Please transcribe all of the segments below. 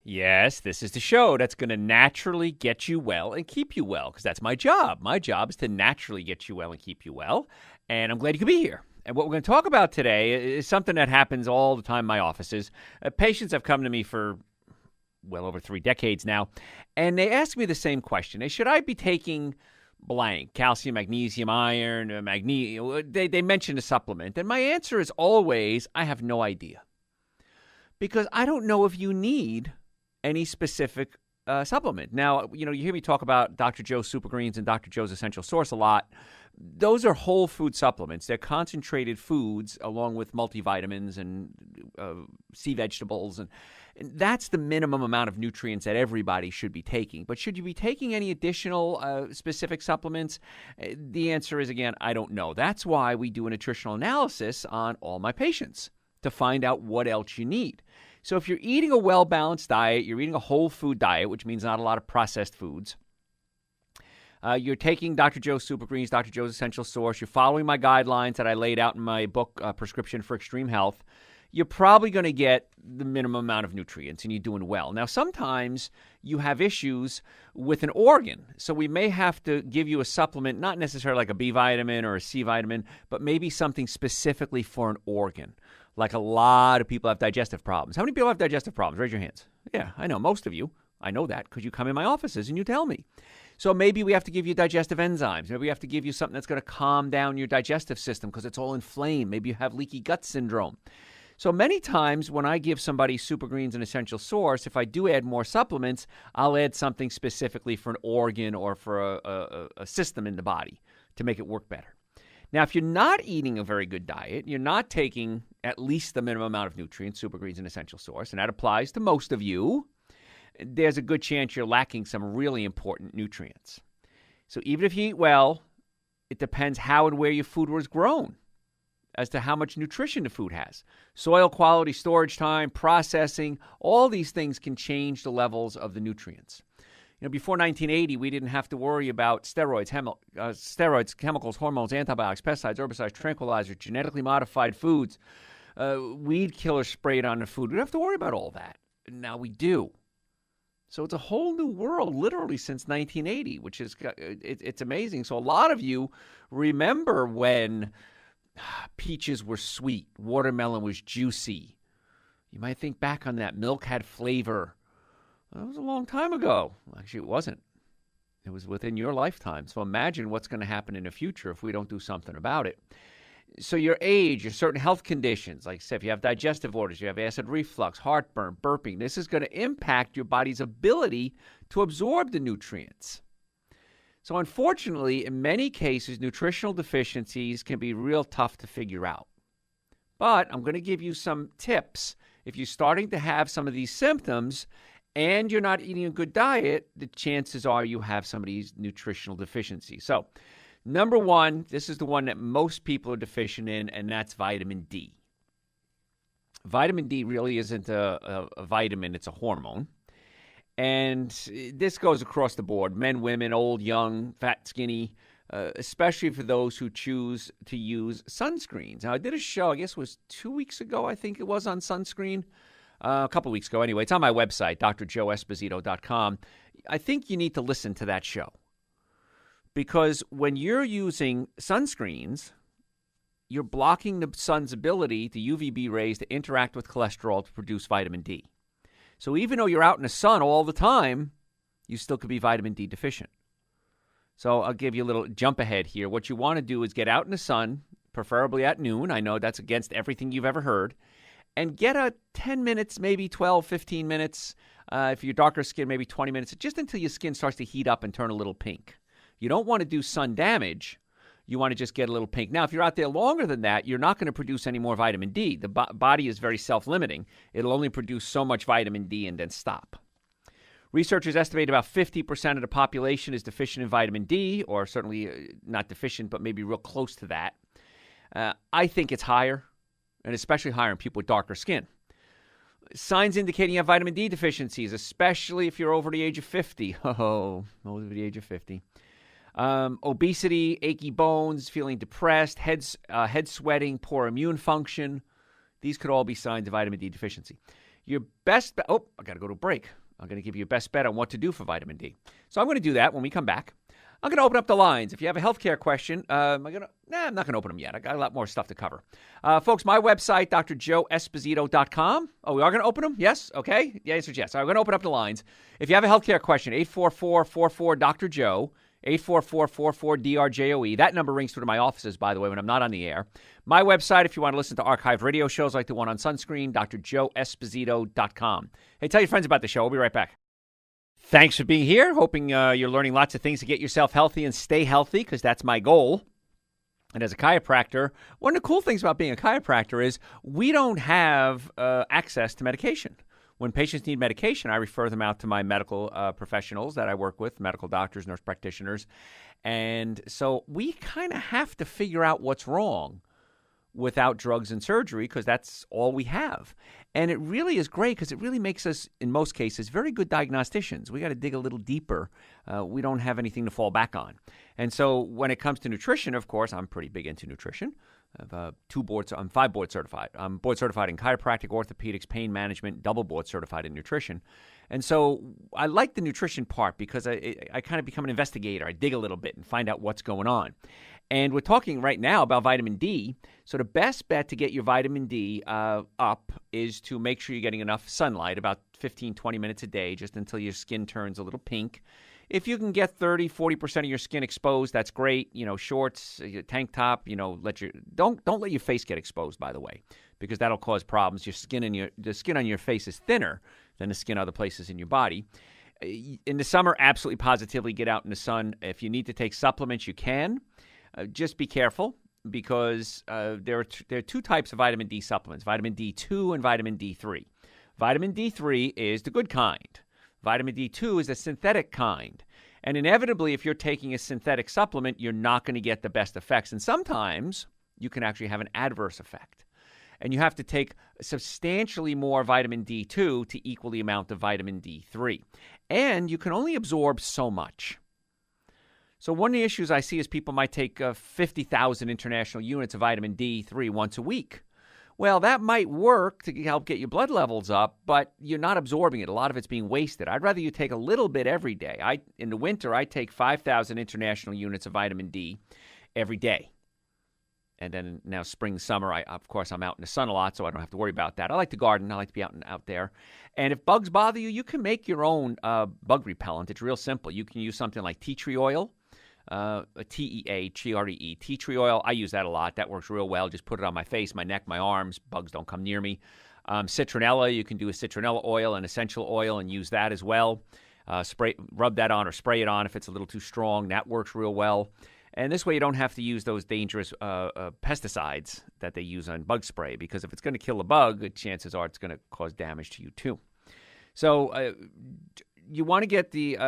Yes, this is the show that's going to naturally get you well and keep you well, because that's my job. My job is to naturally get you well and keep you well. And I'm glad you could be here. And what we're going to talk about today is something that happens all the time in my offices. Patients have come to me for well over 3 decades now, and they ask me the same question. Should I be taking blank, calcium, magnesium, iron, magnesium? They mention a supplement. And my answer is always, I have no idea. Because I don't know if you need any specific supplement. Now, you hear me talk about Dr. Joe's Super Greens and Dr. Joe's Essential Source a lot. Those are whole food supplements. They're concentrated foods along with multivitamins and sea vegetables. And that's the minimum amount of nutrients that everybody should be taking. But should you be taking any additional specific supplements? The answer is, again, I don't know. That's why we do a nutritional analysis on all my patients to find out what else you need. So if you're eating a well-balanced diet, you're eating a whole food diet, which means not a lot of processed foods, you're taking Dr. Joe's Super Greens, Dr. Joe's Essential Source, you're following my guidelines that I laid out in my book, Prescription for Extreme Health, you're probably going to get the minimum amount of nutrients, and you're doing well. Now, sometimes you have issues with an organ, so we may have to give you a supplement, not necessarily like a B vitamin or a C vitamin, but maybe something specifically for an organ. Like a lot of people have digestive problems. How many people have digestive problems? Raise your hands. Yeah, I know, most of you. I know that because you come in my offices and you tell me. So maybe we have to give you digestive enzymes. Maybe we have to give you something that's going to calm down your digestive system because it's all inflamed. Maybe you have leaky gut syndrome. So many times when I give somebody Super Greens and Essential Source, if I do add more supplements, I'll add something specifically for an organ or for a system in the body to make it work better. Now, if you're not eating a very good diet, you're not taking at least the minimum amount of nutrients, Super Greens and Essential Source, and that applies to most of you, there's a good chance you're lacking some really important nutrients. So even if you eat well, it depends how and where your food was grown as to how much nutrition the food has. Soil quality, storage time, processing, all these things can change the levels of the nutrients. Before 1980, we didn't have to worry about steroids, chemicals, hormones, antibiotics, pesticides, herbicides, tranquilizers, genetically modified foods, weed killers sprayed on the food. We don't have to worry about all that. Now we do. So it's a whole new world, literally since 1980, which is it's amazing. So a lot of you remember when peaches were sweet, watermelon was juicy. You might think back on that. Milk had flavor. That was a long time ago. Actually, it wasn't. It was within your lifetime. So imagine what's going to happen in the future if we don't do something about it. So your age, your certain health conditions, like I said, if you have digestive disorders, you have acid reflux, heartburn, burping, this is going to impact your body's ability to absorb the nutrients. So unfortunately, in many cases, nutritional deficiencies can be real tough to figure out. But I'm going to give you some tips. If you're starting to have some of these symptoms and you're not eating a good diet, the chances are you have some of these nutritional deficiencies. So, number one, this is the one that most people are deficient in, and that's vitamin D. Vitamin D really isn't a vitamin, it's a hormone. And this goes across the board, men, women, old, young, fat, skinny, especially for those who choose to use sunscreens. Now, I did a show, I guess it was 2 weeks ago, I think it was, on sunscreen. A couple of weeks ago anyway. It's on my website, drjoeesposito.com. I think you need to listen to that show. Because when you're using sunscreens, you're blocking the sun's ability, the UVB rays, to interact with cholesterol to produce vitamin D. So even though you're out in the sun all the time, you still could be vitamin D deficient. So I'll give you a little jump ahead here. What you want to do is get out in the sun, preferably at noon. I know that's against everything you've ever heard. And get a 10 minutes, maybe 12, 15 minutes. If you're darker skin, maybe 20 minutes, just until your skin starts to heat up and turn a little pink. You don't want to do sun damage. You want to just get a little pink. Now, if you're out there longer than that, you're not going to produce any more vitamin D. The body is very self-limiting. It'll only produce so much vitamin D and then stop. Researchers estimate about 50% of the population is deficient in vitamin D, or certainly not deficient, but maybe real close to that. I think it's higher, and especially higher in people with darker skin. Signs indicating you have vitamin D deficiencies, especially if you're over the age of 50. Oh, over the age of 50. Obesity, achy bones, feeling depressed, head sweating, poor immune function. These could all be signs of vitamin D deficiency. your best bet. Oh, I got to go to a break. I'm going to give you your best bet on what to do for vitamin D. So I'm going to do that when we come back. I'm going to open up the lines. If you have a healthcare question, I'm not going to open them yet. I got a lot more stuff to cover. Folks, my website, drjoeesposito.com. Oh, we are going to open them? Yes? Okay. The answer is yes. I'm going to open up the lines. If you have a healthcare question, 844-44-DR-JOE, 844-44-DRJOE. That number rings through to my offices, by the way, when I'm not on the air. My website, if you want to listen to archived radio shows like the one on Sunscreen, drjoeesposito.com. Hey, tell your friends about the show. We'll be right back. Thanks for being here. Hoping you're learning lots of things to get yourself healthy and stay healthy, because that's my goal. And as a chiropractor, one of the cool things about being a chiropractor is we don't have access to medication. When patients need medication, I refer them out to my medical professionals that I work with, medical doctors, nurse practitioners. And so we kind of have to figure out what's wrong without drugs and surgery, because that's all we have. And it really is great, because it really makes us, in most cases, very good diagnosticians. We got to dig a little deeper. We don't have anything to fall back on. And so when it comes to nutrition, of course, I'm pretty big into nutrition. I'm 5 board certified. I'm board certified in chiropractic, orthopedics, pain management, double board certified in nutrition. And so I like the nutrition part, because I kind of become an investigator. I dig a little bit and find out what's going on. And we're talking right now about vitamin D. So the best bet to get your vitamin D up is to make sure you're getting enough sunlight, about 15, 20 minutes a day, just until your skin turns a little pink. If you can get 30, 40% of your skin exposed, that's great. Shorts, your tank top, don't let your face get exposed, by the way, because that'll cause problems. The skin on your face is thinner than the skin other places in your body. In the summer, absolutely positively get out in the sun. If you need to take supplements, you can. Just be careful, because there are two types of vitamin D supplements, vitamin D2 and vitamin D3. Vitamin D3 is the good kind. Vitamin D2 is a synthetic kind. And inevitably, if you're taking a synthetic supplement, you're not going to get the best effects. And sometimes you can actually have an adverse effect. And you have to take substantially more vitamin D2 to equal the amount of vitamin D3. And you can only absorb so much. So one of the issues I see is people might take 50,000 international units of vitamin D3 once a week. Well, that might work to help get your blood levels up, but you're not absorbing it. A lot of it's being wasted. I'd rather you take a little bit every day. In the winter, I take 5,000 international units of vitamin D every day. And then now spring, summer, of course, I'm out in the sun a lot, so I don't have to worry about that. I like to garden. I like to be out there. And if bugs bother you, you can make your own bug repellent. It's real simple. You can use something like tea tree oil. TEA, tea tree oil. I use that a lot. That works real well. Just put it on my face, my neck, my arms. Bugs don't come near me. Citronella, you can do a citronella oil and essential oil and use that as well. Rub that on or spray it on if it's a little too strong. That works real well. And this way you don't have to use those dangerous pesticides that they use on bug spray, because if it's going to kill a bug, chances are it's going to cause damage to you too. So you want to get the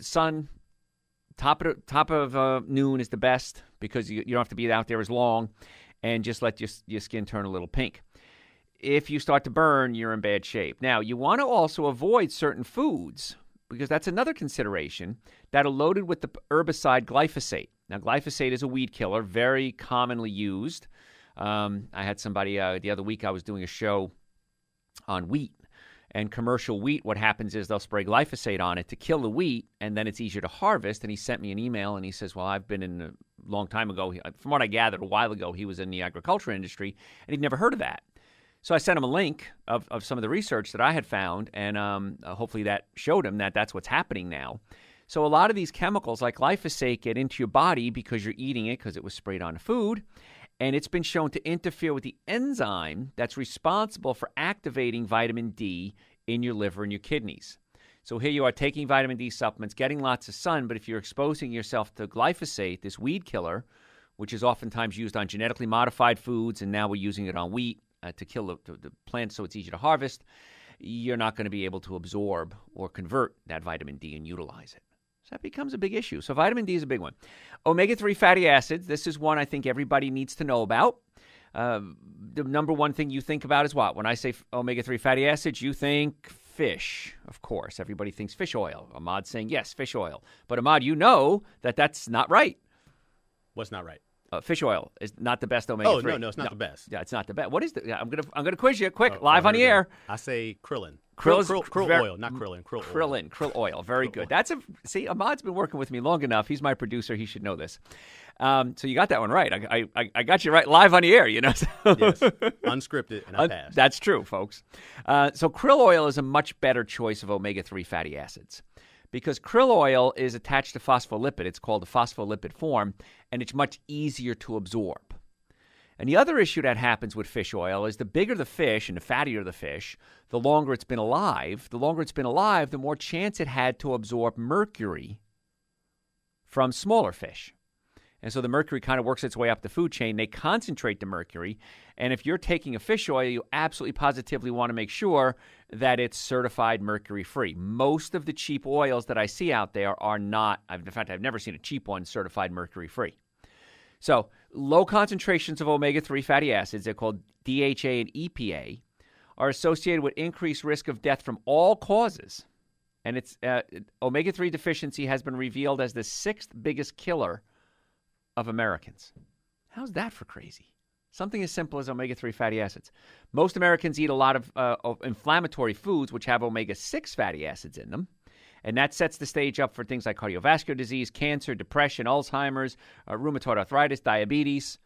sun. Top of noon is the best, because you don't have to be out there as long, and just let your skin turn a little pink. If you start to burn, you're in bad shape. Now, you want to also avoid certain foods, because that's another consideration, that are loaded with the herbicide glyphosate. Now, glyphosate is a weed killer, very commonly used. I had somebody the other week, I was doing a show on wheat. And commercial wheat, what happens is they'll spray glyphosate on it to kill the wheat, and then it's easier to harvest. And he sent me an email, and he says, well, I've been in a long time ago. From what I gathered a while ago, he was in the agriculture industry, and he'd never heard of that. So I sent him a link of some of the research that I had found, and hopefully that showed him that that's what's happening now. So a lot of these chemicals like glyphosate get into your body because you're eating it, because it was sprayed on food. And it's been shown to interfere with the enzyme that's responsible for activating vitamin D in your liver and your kidneys. So here you are taking vitamin D supplements, getting lots of sun, but if you're exposing yourself to glyphosate, this weed killer, which is oftentimes used on genetically modified foods, and now we're using it on wheat to kill the plant so it's easy to harvest, you're not going to be able to absorb or convert that vitamin D and utilize it. So that becomes a big issue. So vitamin D is a big one. Omega-3 fatty acids, this is one I think everybody needs to know about. The number one thing you think about is what? When I say omega-3 fatty acids, you think fish, of course. Everybody thinks fish oil. Ahmad's saying, yes, fish oil. But Ahmad, you know that that's not right. What's not right? Fish oil is not the best omega-3. Oh, no, it's not the best. Yeah, it's not the best. What is the? Yeah, I'm gonna quiz you quick, Oh, live on here the we go. air. I say krillin. Krill Oil, not krillin. Krill oil. Krill oil. Very Krill good. oil. That's see, Ahmad's been working with me long enough. He's my producer. He should know this. So you got that one right. I got you right live on the air. You know. Yes, unscripted, and I passed. That's true, folks. So krill oil is a much better choice of omega-3 fatty acids because krill oil is attached to phospholipid. It's called a phospholipid form, and it's much easier to absorb. And the other issue that happens with fish oil is the bigger the fish and the fattier the fish, the longer it's been alive. The longer it's been alive, the more chance it had to absorb mercury from smaller fish. And so the mercury kind of works its way up the food chain. They concentrate the mercury. And if you're taking a fish oil, you absolutely positively want to make sure that it's certified mercury-free. Most of the cheap oils that I see out there are not. In fact, I've never seen a cheap one certified mercury-free. So low concentrations of omega-3 fatty acids, they're called DHA and EPA, are associated with increased risk of death from all causes. And it's omega-3 deficiency has been revealed as the sixth biggest killer of Americans. How's that for crazy? Something as simple as omega-3 fatty acids. Most Americans eat a lot of inflammatory foods which have omega-6 fatty acids in them. And that sets the stage up for things like cardiovascular disease, cancer, depression, Alzheimer's, rheumatoid arthritis, diabetes.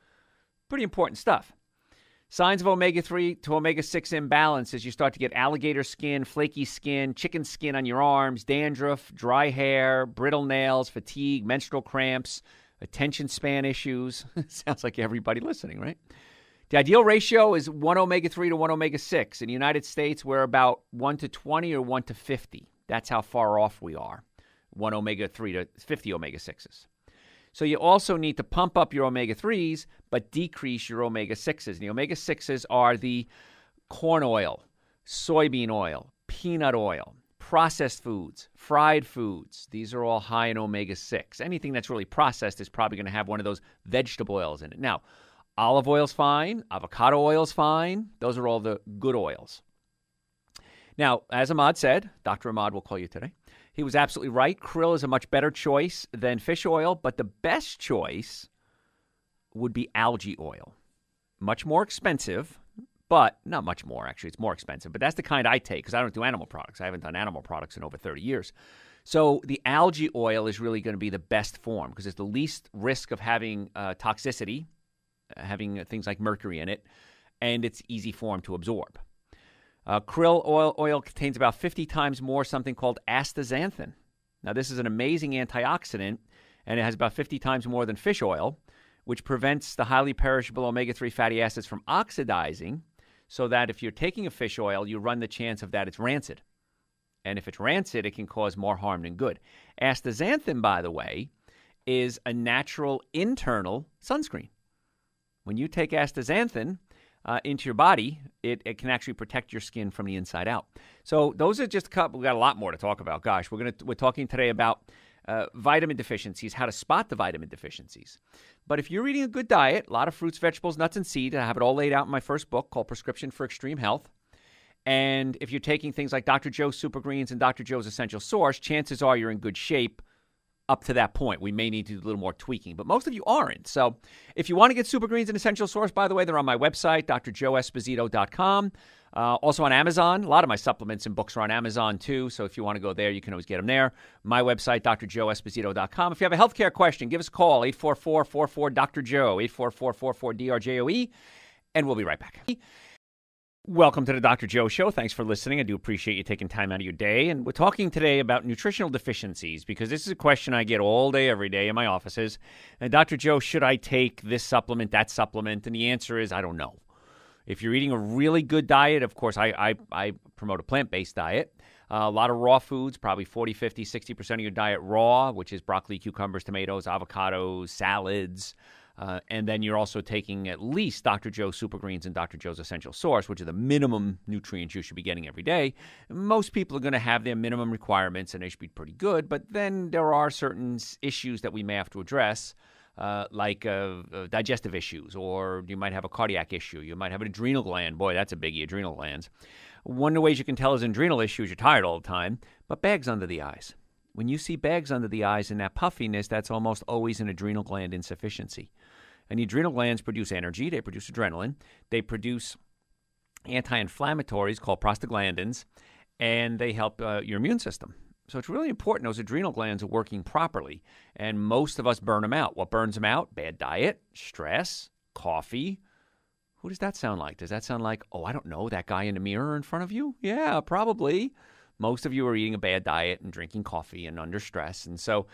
Pretty important stuff. Signs of omega-3 to omega-6 imbalance is you start to get alligator skin, flaky skin, chicken skin on your arms, dandruff, dry hair, brittle nails, fatigue, menstrual cramps, attention span issues. Sounds like everybody listening, right? The ideal ratio is 1 omega-3 to 1 omega-6. In the United States, we're about 1 to 20 or 1 to 50. That's how far off we are, 1 omega-3 to 50 omega-6s. So you also need to pump up your omega-3s, but decrease your omega-6s. And the omega-6s are the corn oil, soybean oil, peanut oil, processed foods, fried foods. These are all high in omega-6. Anything that's really processed is probably going to have one of those vegetable oils in it. Now, olive oil's fine, avocado oil's fine. Those are all the good oils. Now, as Ahmad said, Dr. Ahmad will call you today. He was absolutely right. Krill is a much better choice than fish oil, but the best choice would be algae oil. Much more expensive, but not much more, actually. It's more expensive, but that's the kind I take because I don't do animal products. I haven't done animal products in over 30 years. So the algae oil is really going to be the best form because it's the least risk of having toxicity, having things like mercury in it, and it's easy form to absorb. Krill oil contains about 50 times more something called astaxanthin. Now, this is an amazing antioxidant, and it has about 50 times more than fish oil, which prevents the highly perishable omega-3 fatty acids from oxidizing, so that if you're taking a fish oil, you run the chance of that it's rancid. And if it's rancid, it can cause more harm than good. Astaxanthin, by the way, is a natural internal sunscreen. When you take astaxanthin into your body, it can actually protect your skin from the inside out. So those are just a couple. We've got a lot more to talk about. Gosh, we're talking today about vitamin deficiencies, how to spot the vitamin deficiencies. But if you're eating a good diet, a lot of fruits, vegetables, nuts, and seeds, I have it all laid out in my first book called Prescription for Extreme Health. And if you're taking things like Dr. Joe's Super Greens and Dr. Joe's Essential Source, chances are you're in good shape up to that point. We may need to do a little more tweaking, but most of you aren't. So if you want to get Super Greens and Essential Source, by the way, they're on my website, drjoeesposito.com. Also on Amazon. A lot of my supplements and books are on Amazon, too. So if you want to go there, you can always get them there. My website, drjoeesposito.com. If you have a healthcare question, give us a call, 844-44-DR-JOE, 844-44-DRJOE, and we'll be right back. Welcome to the Dr. Joe Show. Thanks for listening. I do appreciate you taking time out of your day. And we're talking today about nutritional deficiencies because this is a question I get all day, every day in my offices. And Dr. Joe, should I take this supplement, that supplement? And the answer is, I don't know. If you're eating a really good diet, of course, I promote a plant-based diet. A lot of raw foods, probably 40, 50, 60% of your diet raw, which is broccoli, cucumbers, tomatoes, avocados, salads. And then you're also taking at least Dr. Joe's Super Greens and Dr. Joe's Essential Source, which are the minimum nutrients you should be getting every day. Most people are going to have their minimum requirements, and they should be pretty good. But then there are certain issues that we may have to address, like digestive issues, or you might have a cardiac issue. You might have an adrenal gland. Boy, that's a biggie, adrenal glands. One of the ways you can tell is an adrenal issue is you're tired all the time, but bags under the eyes. When you see bags under the eyes and that puffiness, that's almost always an adrenal gland insufficiency. And the adrenal glands produce energy. They produce adrenaline. They produce anti-inflammatories called prostaglandins, and they help your immune system. So it's really important those adrenal glands are working properly, and most of us burn them out. What burns them out? Bad diet, stress, coffee. Who does that sound like? Does that sound like, oh, I don't know, that guy in the mirror in front of you? Yeah, probably. Most of you are eating a bad diet and drinking coffee and under stress, and so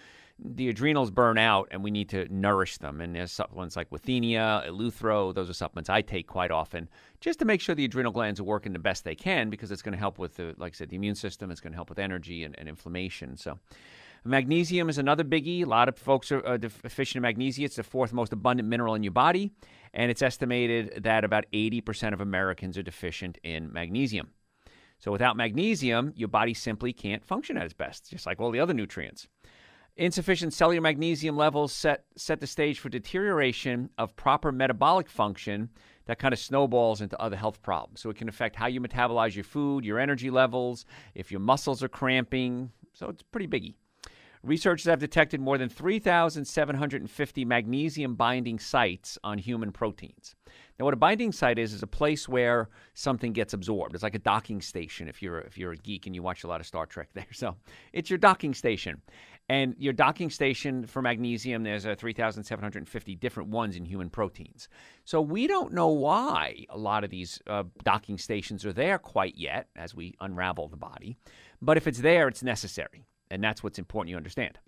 the adrenals burn out, and we need to nourish them. And there's supplements like Withenia, Eleuthero. Those are supplements I take quite often just to make sure the adrenal glands are working the best they can, because it's going to help with, like I said, the immune system. It's going to help with energy and inflammation. So magnesium is another biggie. A lot of folks are deficient in magnesium. It's the fourth most abundant mineral in your body, and it's estimated that about 80% of Americans are deficient in magnesium. So without magnesium, your body simply can't function at its best, just like all the other nutrients. Insufficient cellular magnesium levels set the stage for deterioration of proper metabolic function that kind of snowballs into other health problems. So it can affect how you metabolize your food, your energy levels, if your muscles are cramping. So it's pretty biggie. Researchers have detected more than 3,750 magnesium-binding sites on human proteins. Now, what a binding site is a place where something gets absorbed. It's like a docking station if you're a geek and you watch a lot of Star Trek there. So it's your docking station. And your docking station for magnesium, there's 3,750 different ones in human proteins. So we don't know why a lot of these docking stations are there quite yet as we unravel the body. But if it's there, it's necessary. And that's what's important you understand.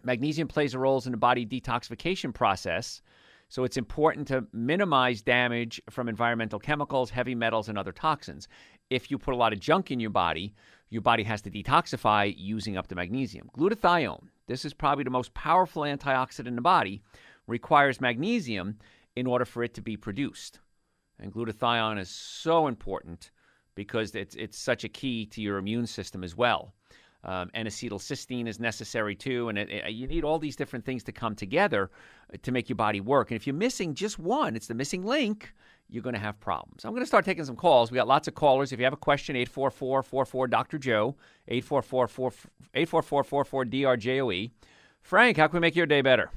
Magnesium plays a role in the body detoxification process, so it's important to minimize damage from environmental chemicals, heavy metals, and other toxins. If you put a lot of junk in your body has to detoxify using up the magnesium. Glutathione, this is probably the most powerful antioxidant in the body, requires magnesium in order for it to be produced. And glutathione is so important because it's such a key to your immune system as well. N-acetylcysteine is necessary too, and you need all these different things to come together to make your body work. And if you're missing just one, it's the missing link, you're going to have problems. I'm going to start taking some calls. We got lots of callers. If you have a question, 844-44-DR-JOE, 844-44-DRJOE. Frank, how can we make your day better?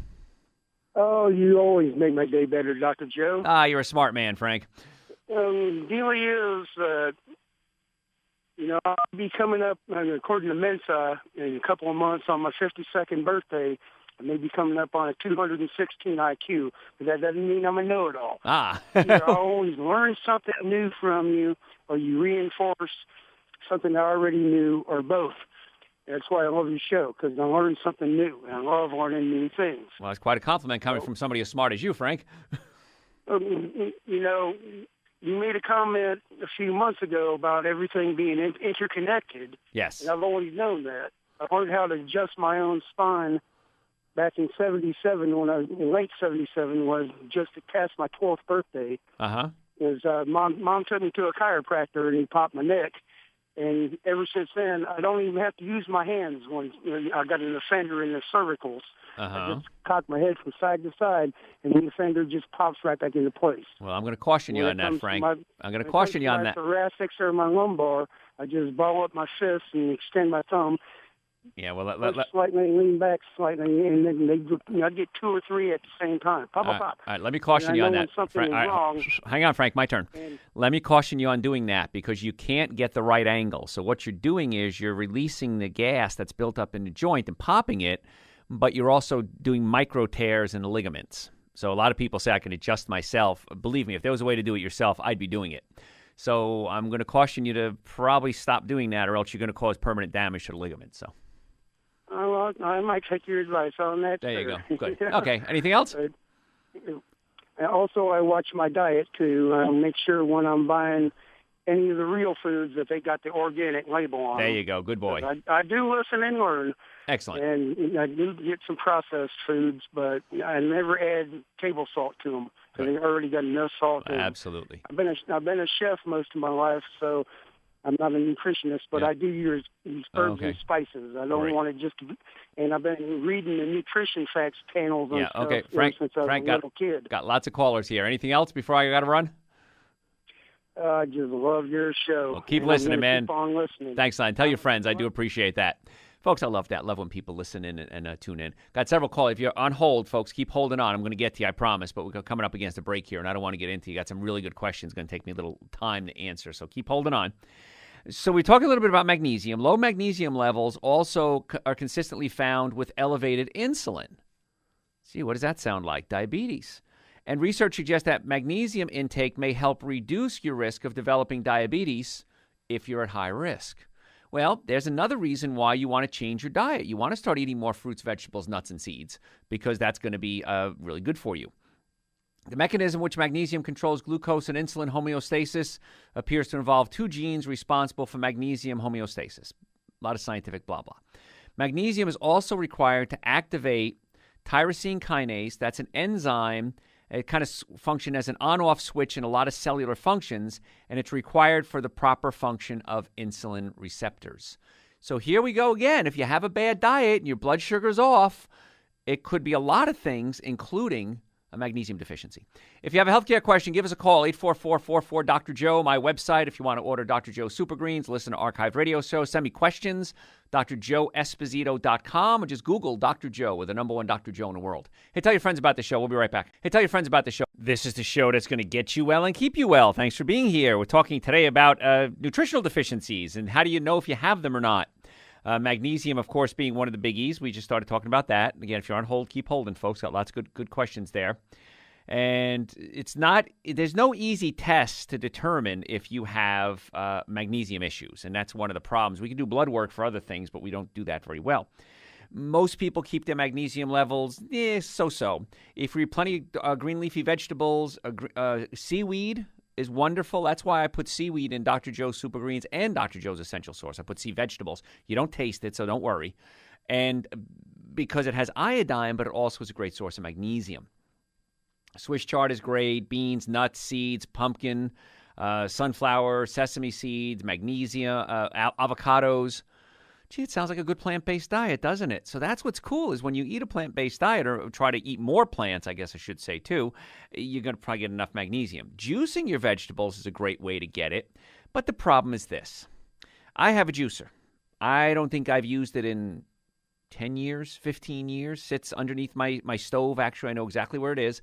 Oh, you always make my day better, Dr. Joe. You're a smart man, Frank. Deal is, I'll be coming up, according to Mensa, in a couple of months on my 52nd birthday. I may be coming up on a 216 IQ, but that doesn't mean I'm a know-it-all. I always learn something new from you, or you reinforce something I already knew, or both. That's why I love your show, because I learn something new, and I love learning new things. Well, that's quite a compliment coming from somebody as smart as you, Frank. You made a comment a few months ago about everything being interconnected. Yes. And I've always known that. I learned how to adjust my own spine back in 77, in late 77, was just past my 12th birthday. Uh-huh. Mom took me to a chiropractor, and he popped my neck. And ever since then, I don't even have to use my hands when I got an offender in the cervicals. Uh-huh. I just cock my head from side to side, and the offender just pops right back into place. Well, I'm going to caution you on that, Frank. I'm going to caution you on that. My thoracics or my lumbar, I just ball up my fists and extend my thumb. Yeah, well, slightly lean back slightly, and then I get two or three at the same time. Pop, pop, pop. All right, let me caution you on that. Something is wrong. Hang on, Frank, my turn. Let me caution you on doing that because you can't get the right angle. So what you're doing is you're releasing the gas that's built up in the joint and popping it, but you're also doing micro tears in the ligaments. So a lot of people say I can adjust myself. Believe me, if there was a way to do it yourself, I'd be doing it. So I'm going to caution you to probably stop doing that, or else you're going to cause permanent damage to the ligaments. So. Well, I might take your advice on that. There you go. Good. Okay. Anything else? Also, I watch my diet to make sure when I'm buying any of the real foods that they got the organic label on. There you go. Good boy. I do listen and learn. Excellent. And I do get some processed foods, but I never add table salt to them because they already got enough salt. Absolutely. I've been a chef most of my life, so I'm not a nutritionist, but I do use these herbs and spices. I don't want to just – and I've been reading the nutrition facts panels and stuff Frank, since I was a little kid. Got lots of callers here. Anything else before I got to run? I just love your show. Well, keep listening, man. Keep on listening. Thanks, son. Tell your friends. I do appreciate that. Folks, I love that. Love when people listen in and tune in. Got several calls. If you're on hold, folks, keep holding on. I'm going to get to you, I promise, but we're coming up against a break here, and I don't want to get into you. Got some really good questions. Going to take me a little time to answer, so keep holding on. So we talked a little bit about magnesium. Low magnesium levels also are consistently found with elevated insulin. See, what does that sound like? Diabetes. And research suggests that magnesium intake may help reduce your risk of developing diabetes if you're at high risk. Well, there's another reason why you want to change your diet. You want to start eating more fruits, vegetables, nuts, and seeds because that's going to be really good for you. The mechanism which magnesium controls glucose and insulin homeostasis appears to involve two genes responsible for magnesium homeostasis. A lot of scientific blah, blah. Magnesium is also required to activate tyrosine kinase. That's an enzyme. It kind of functions as an on-off switch in a lot of cellular functions, and it's required for the proper function of insulin receptors. So here we go again. If you have a bad diet and your blood sugar's off, it could be a lot of things, including a magnesium deficiency. If you have a healthcare question, give us a call, 844-44-Dr. Joe. My website, if you want to order Dr. Joe Super Greens, listen to archived radio shows, send me questions, drjoeesposito.com, or just Google Dr. Joe with the number one Dr. Joe in the world. Hey, tell your friends about the show. We'll be right back. Hey, tell your friends about the show. This is the show that's going to get you well and keep you well. Thanks for being here. We're talking today about nutritional deficiencies and how do you know if you have them or not. Magnesium, of course, being one of the biggies. We just started talking about that. Again, if you're on hold, keep holding, folks. Got lots of good questions there. And there's no easy test to determine if you have magnesium issues. And that's one of the problems. We can do blood work for other things, but we don't do that very well. Most people keep their magnesium levels so-so. If you eat plenty of green leafy vegetables, seaweed is wonderful. That's why I put seaweed in Dr. Joe's Super Greens and Dr. Joe's Essential Source. I put sea vegetables. You don't taste it, so don't worry. And because it has iodine, but it also is a great source of magnesium. Swiss chard is great. Beans, nuts, seeds, pumpkin, sunflower, sesame seeds, magnesium, avocados. Gee, it sounds like a good plant-based diet, doesn't it? So that's what's cool is when you eat a plant-based diet or try to eat more plants, I guess I should say, too, you're going to probably get enough magnesium. Juicing your vegetables is a great way to get it. But the problem is this. I have a juicer. I don't think I've used it in 10 years, 15 years. Sits underneath my stove. Actually, I know exactly where it is.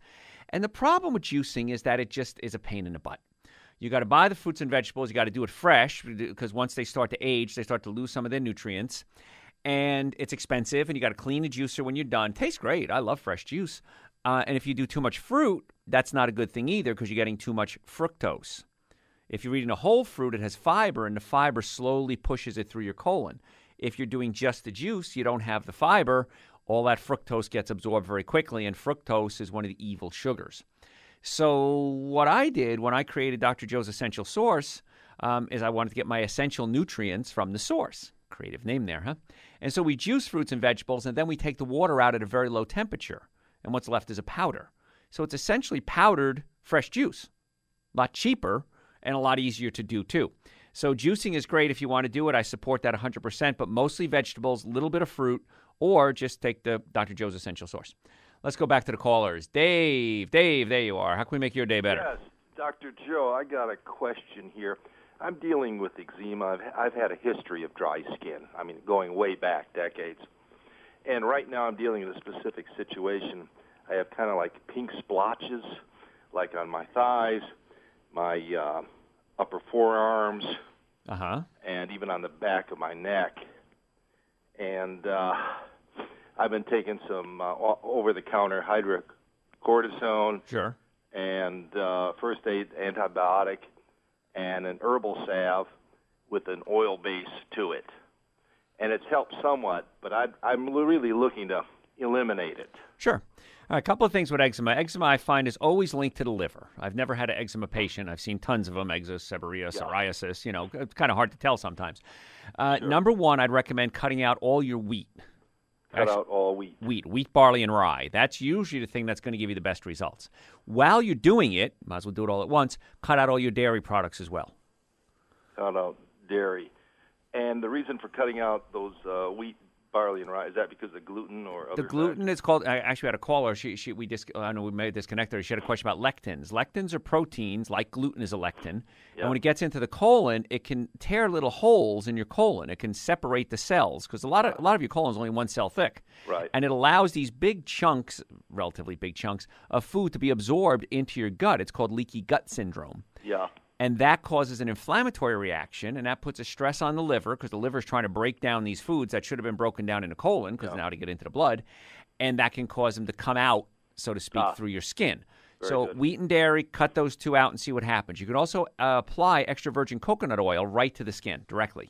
And the problem with juicing is that it just is a pain in the butt. You got to buy the fruits and vegetables. You got to do it fresh because once they start to age, they start to lose some of their nutrients. And it's expensive, and you got to clean the juicer when you're done. Tastes great. I love fresh juice. And if you do too much fruit, that's not a good thing either because you're getting too much fructose. If you're eating a whole fruit, it has fiber, and the fiber slowly pushes it through your colon. If you're doing just the juice, you don't have the fiber. All that fructose gets absorbed very quickly, and fructose is one of the evil sugars. So what I did when I created Dr. Joe's Essential Source is I wanted to get my essential nutrients from the source. Creative name there, huh? And so we juice fruits and vegetables, and then we take the water out at a very low temperature. And what's left is a powder. So it's essentially powdered fresh juice. A lot cheaper and a lot easier to do, too. So juicing is great if you want to do it. I support that 100%, but mostly vegetables, a little bit of fruit, or just take the Dr. Joe's Essential Source. Let's go back to the callers. Dave, there you are. How can we make your day better? Yes, Dr. Joe, I got a question here. I'm dealing with eczema. I've had a history of dry skin, going way back decades. And right now I'm dealing with a specific situation. I have kind of like pink splotches, like on my thighs, my upper forearms, and even on the back of my neck. And I've been taking some over-the-counter hydrocortisone, sure, and first aid antibiotic, and an herbal salve with an oil base to it. And it's helped somewhat, but I'm really looking to eliminate it. Sure. A couple of things with eczema. Eczema, I find, is always linked to the liver. I've never had an eczema patient. I've seen tons of them, eczema, seborrhea, psoriasis. It's kind of hard to tell sometimes. Sure. Number one, I'd recommend cutting out all your wheat. Cut out all wheat. Wheat, barley, and rye. That's usually the thing that's going to give you the best results. While you're doing it, might as well do it all at once, cut out all your dairy products as well. Cut out dairy. And the reason for cutting out those wheat, barley and rye? Is that because of gluten or other The gluten factors? is called. I actually had a caller. I know we may disconnect her. She had a question about lectins. Lectins are proteins, like gluten is a lectin. Yeah. And when it gets into the colon, it can tear little holes in your colon. It can separate the cells because a lot of your colon is only one cell thick. Right. And it allows these big chunks, relatively big chunks, of food to be absorbed into your gut. It's called leaky gut syndrome. Yeah. And that causes an inflammatory reaction, and that puts a stress on the liver because the liver is trying to break down these foods that should have been broken down in the colon because now to get into the blood, and that can cause them to come out, so to speak, through your skin. So good. Wheat and dairy, cut those two out and see what happens. You can also apply extra virgin coconut oil right to the skin directly.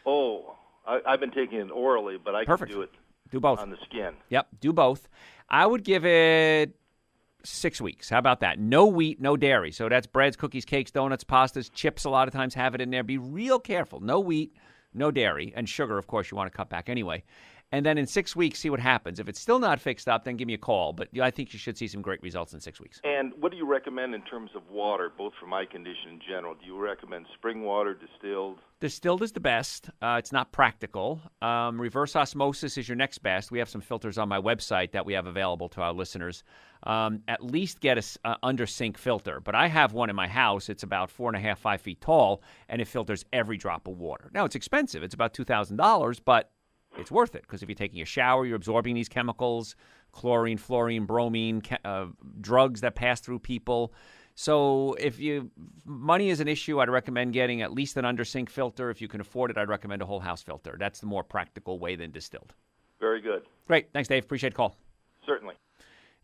Oh, I've been taking it orally, but I Perfect. can do it Do both. on the skin. Yep, do both. I would give it 6 weeks. How about that? No wheat, no dairy. So that's breads, cookies, cakes, donuts, pastas, chips. A lot of times have it in there. Be real careful. No wheat, no dairy, and sugar, of course, you want to cut back anyway. And then in 6 weeks, see what happens. If it's still not fixed up, then give me a call. But I think you should see some great results in 6 weeks. And what do you recommend in terms of water, both for my condition in general? Do you recommend spring water, distilled? Distilled is the best. It's not practical. Reverse osmosis is your next best. We have some filters on my website that we have available to our listeners. At least get a under sink filter. But I have one in my house. It's about 4.5, 5 feet tall, and it filters every drop of water. Now, it's expensive. It's about $2,000, but it's worth it because if you're taking a shower, you're absorbing these chemicals, chlorine, fluorine, bromine, drugs that pass through people. So if money is an issue, I'd recommend getting at least an under sink filter. If you can afford it, I'd recommend a whole house filter. That's the more practical way than distilled. Very good. Great. Thanks, Dave. Appreciate the call. Certainly.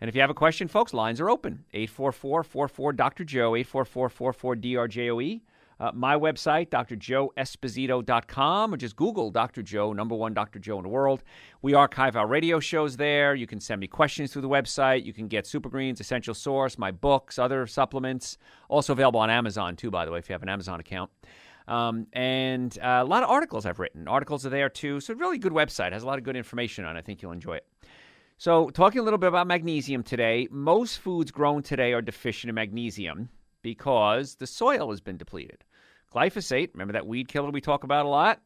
And if you have a question, folks, lines are open. 844-44-DR-JOE, 844-44-DRJOE. My website, drjoeesposito.com, or just Google Dr. Joe, #1 Dr. Joe in the world. We archive our radio shows there. You can send me questions through the website. You can get Super Greens, Essential Source, my books, other supplements. Also available on Amazon, too, by the way, if you have an Amazon account. And a lot of articles I've written. Articles are there, too. So really good website. Has a lot of good information on it. I think you'll enjoy it. So talking a little bit about magnesium today, most foods grown today are deficient in magnesium because the soil has been depleted. Glyphosate, remember that weed killer we talk about a lot,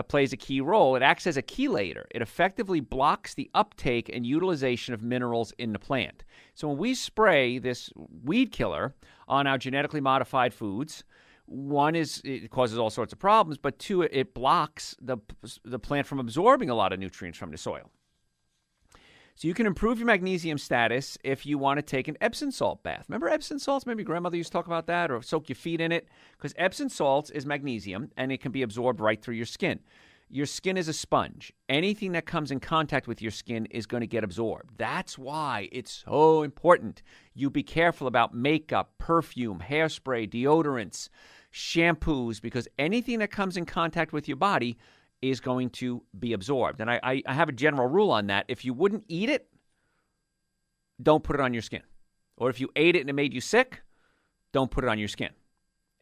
plays a key role. It acts as a chelator. It effectively blocks the uptake and utilization of minerals in the plant. So when we spray this weed killer on our genetically modified foods, one is it causes all sorts of problems, but two, it blocks the plant from absorbing a lot of nutrients from the soil. So you can improve your magnesium status if you want to take an Epsom salt bath. Remember Epsom salts? Maybe grandmother used to talk about that, or soak your feet in it, because Epsom salts is magnesium, and it can be absorbed right through your skin. Your skin is a sponge. Anything that comes in contact with your skin is going to get absorbed. That's why it's so important you be careful about makeup, perfume, hairspray, deodorants, shampoos, because anything that comes in contact with your body is going to be absorbed. And I have a general rule on that. If you wouldn't eat it, don't put it on your skin. Or if you ate it and it made you sick, don't put it on your skin.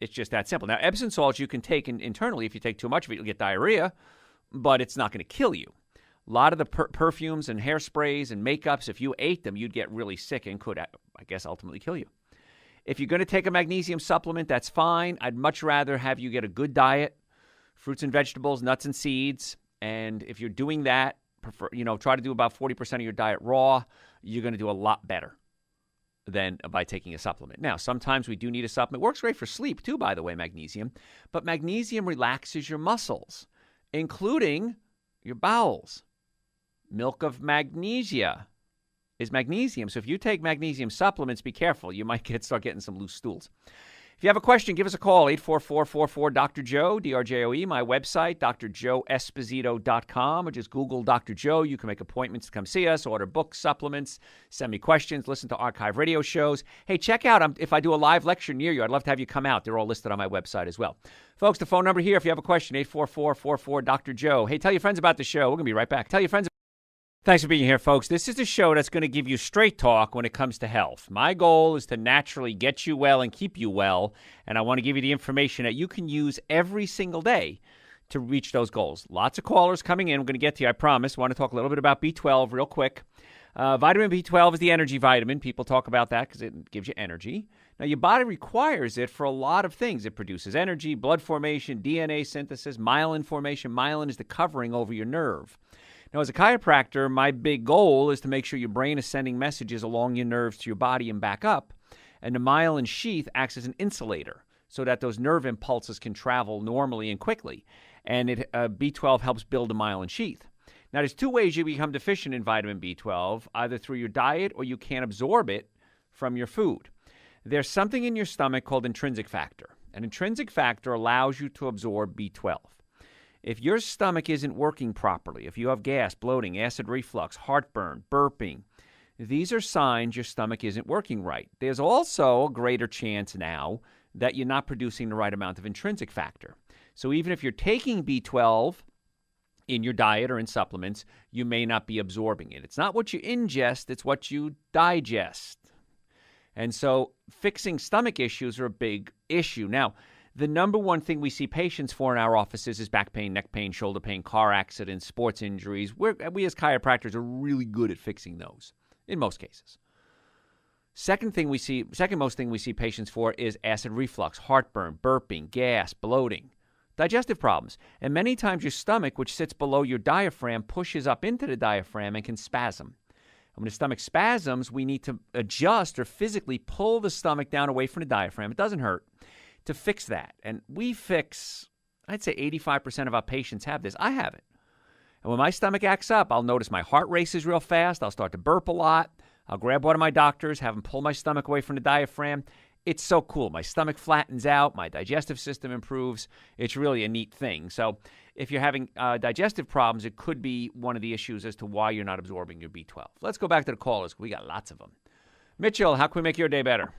It's just that simple. Now, Epsom salts you can take internally. If you take too much of it, you'll get diarrhea, but it's not going to kill you. A lot of the perfumes and hairsprays and makeups, if you ate them, you'd get really sick and could, I guess, ultimately kill you. If you're going to take a magnesium supplement, that's fine. I'd much rather have you get a good diet, fruits and vegetables, nuts and seeds. And if you're doing that, try to do about 40% of your diet raw. You're going to do a lot better than by taking a supplement. Now, sometimes we do need a supplement. Works great for sleep, too, by the way, magnesium. But magnesium relaxes your muscles, including your bowels. Milk of magnesia is magnesium. So if you take magnesium supplements, be careful. You might start getting some loose stools. If you have a question, give us a call, 844-44-DR-JOE, DRJOE, my website, drjoeesposito.com, or just Google Dr. Joe. You can make appointments to come see us, order books, supplements, send me questions, listen to archive radio shows. Hey, check out if I do a live lecture near you. I'd love to have you come out. They're all listed on my website as well. Folks, the phone number here, if you have a question, 844-44-DR Joe. Hey, tell your friends about the show. We're going to be right back. Tell your friends. Thanks for being here, folks. This is a show that's going to give you straight talk when it comes to health. My goal is to naturally get you well and keep you well, and I want to give you the information that you can use every single day to reach those goals. Lots of callers coming in. We're going to get to you, I promise. I want to talk a little bit about B12 real quick. Vitamin B12 is the energy vitamin. People talk about that because it gives you energy. Now, your body requires it for a lot of things. It produces energy, blood formation, DNA synthesis, myelin formation. Myelin is the covering over your nerve. Now, as a chiropractor, my big goal is to make sure your brain is sending messages along your nerves to your body and back up, and the myelin sheath acts as an insulator so that those nerve impulses can travel normally and quickly, and B12 helps build the myelin sheath. Now, there's two ways you become deficient in vitamin B12, either through your diet or you can't absorb it from your food. There's something in your stomach called intrinsic factor. An intrinsic factor allows you to absorb B12. If your stomach isn't working properly, if you have gas, bloating, acid reflux, heartburn, burping, these are signs your stomach isn't working right. There's also a greater chance now that you're not producing the right amount of intrinsic factor. So even if you're taking B12 in your diet or in supplements, you may not be absorbing it. It's not what you ingest, it's what you digest. And so fixing stomach issues are a big issue. Now, the number one thing we see patients for in our offices is back pain, neck pain, shoulder pain, car accidents, sports injuries. We as chiropractors are really good at fixing those in most cases. Second most thing we see patients for is acid reflux, heartburn, burping, gas, bloating, digestive problems. And many times your stomach, which sits below your diaphragm, pushes up into the diaphragm and can spasm. And when the stomach spasms, we need to adjust or physically pull the stomach down away from the diaphragm. It doesn't hurt to fix that. And we fix, I'd say 85% of our patients have this. I have it. And when my stomach acts up, I'll notice my heart races real fast. I'll start to burp a lot. I'll grab one of my doctors, have them pull my stomach away from the diaphragm. It's so cool. My stomach flattens out. My digestive system improves. It's really a neat thing. So if you're having digestive problems, it could be one of the issues as to why you're not absorbing your B12. Let's go back to the callers. We got lots of them. Mitchell, how can we make your day better?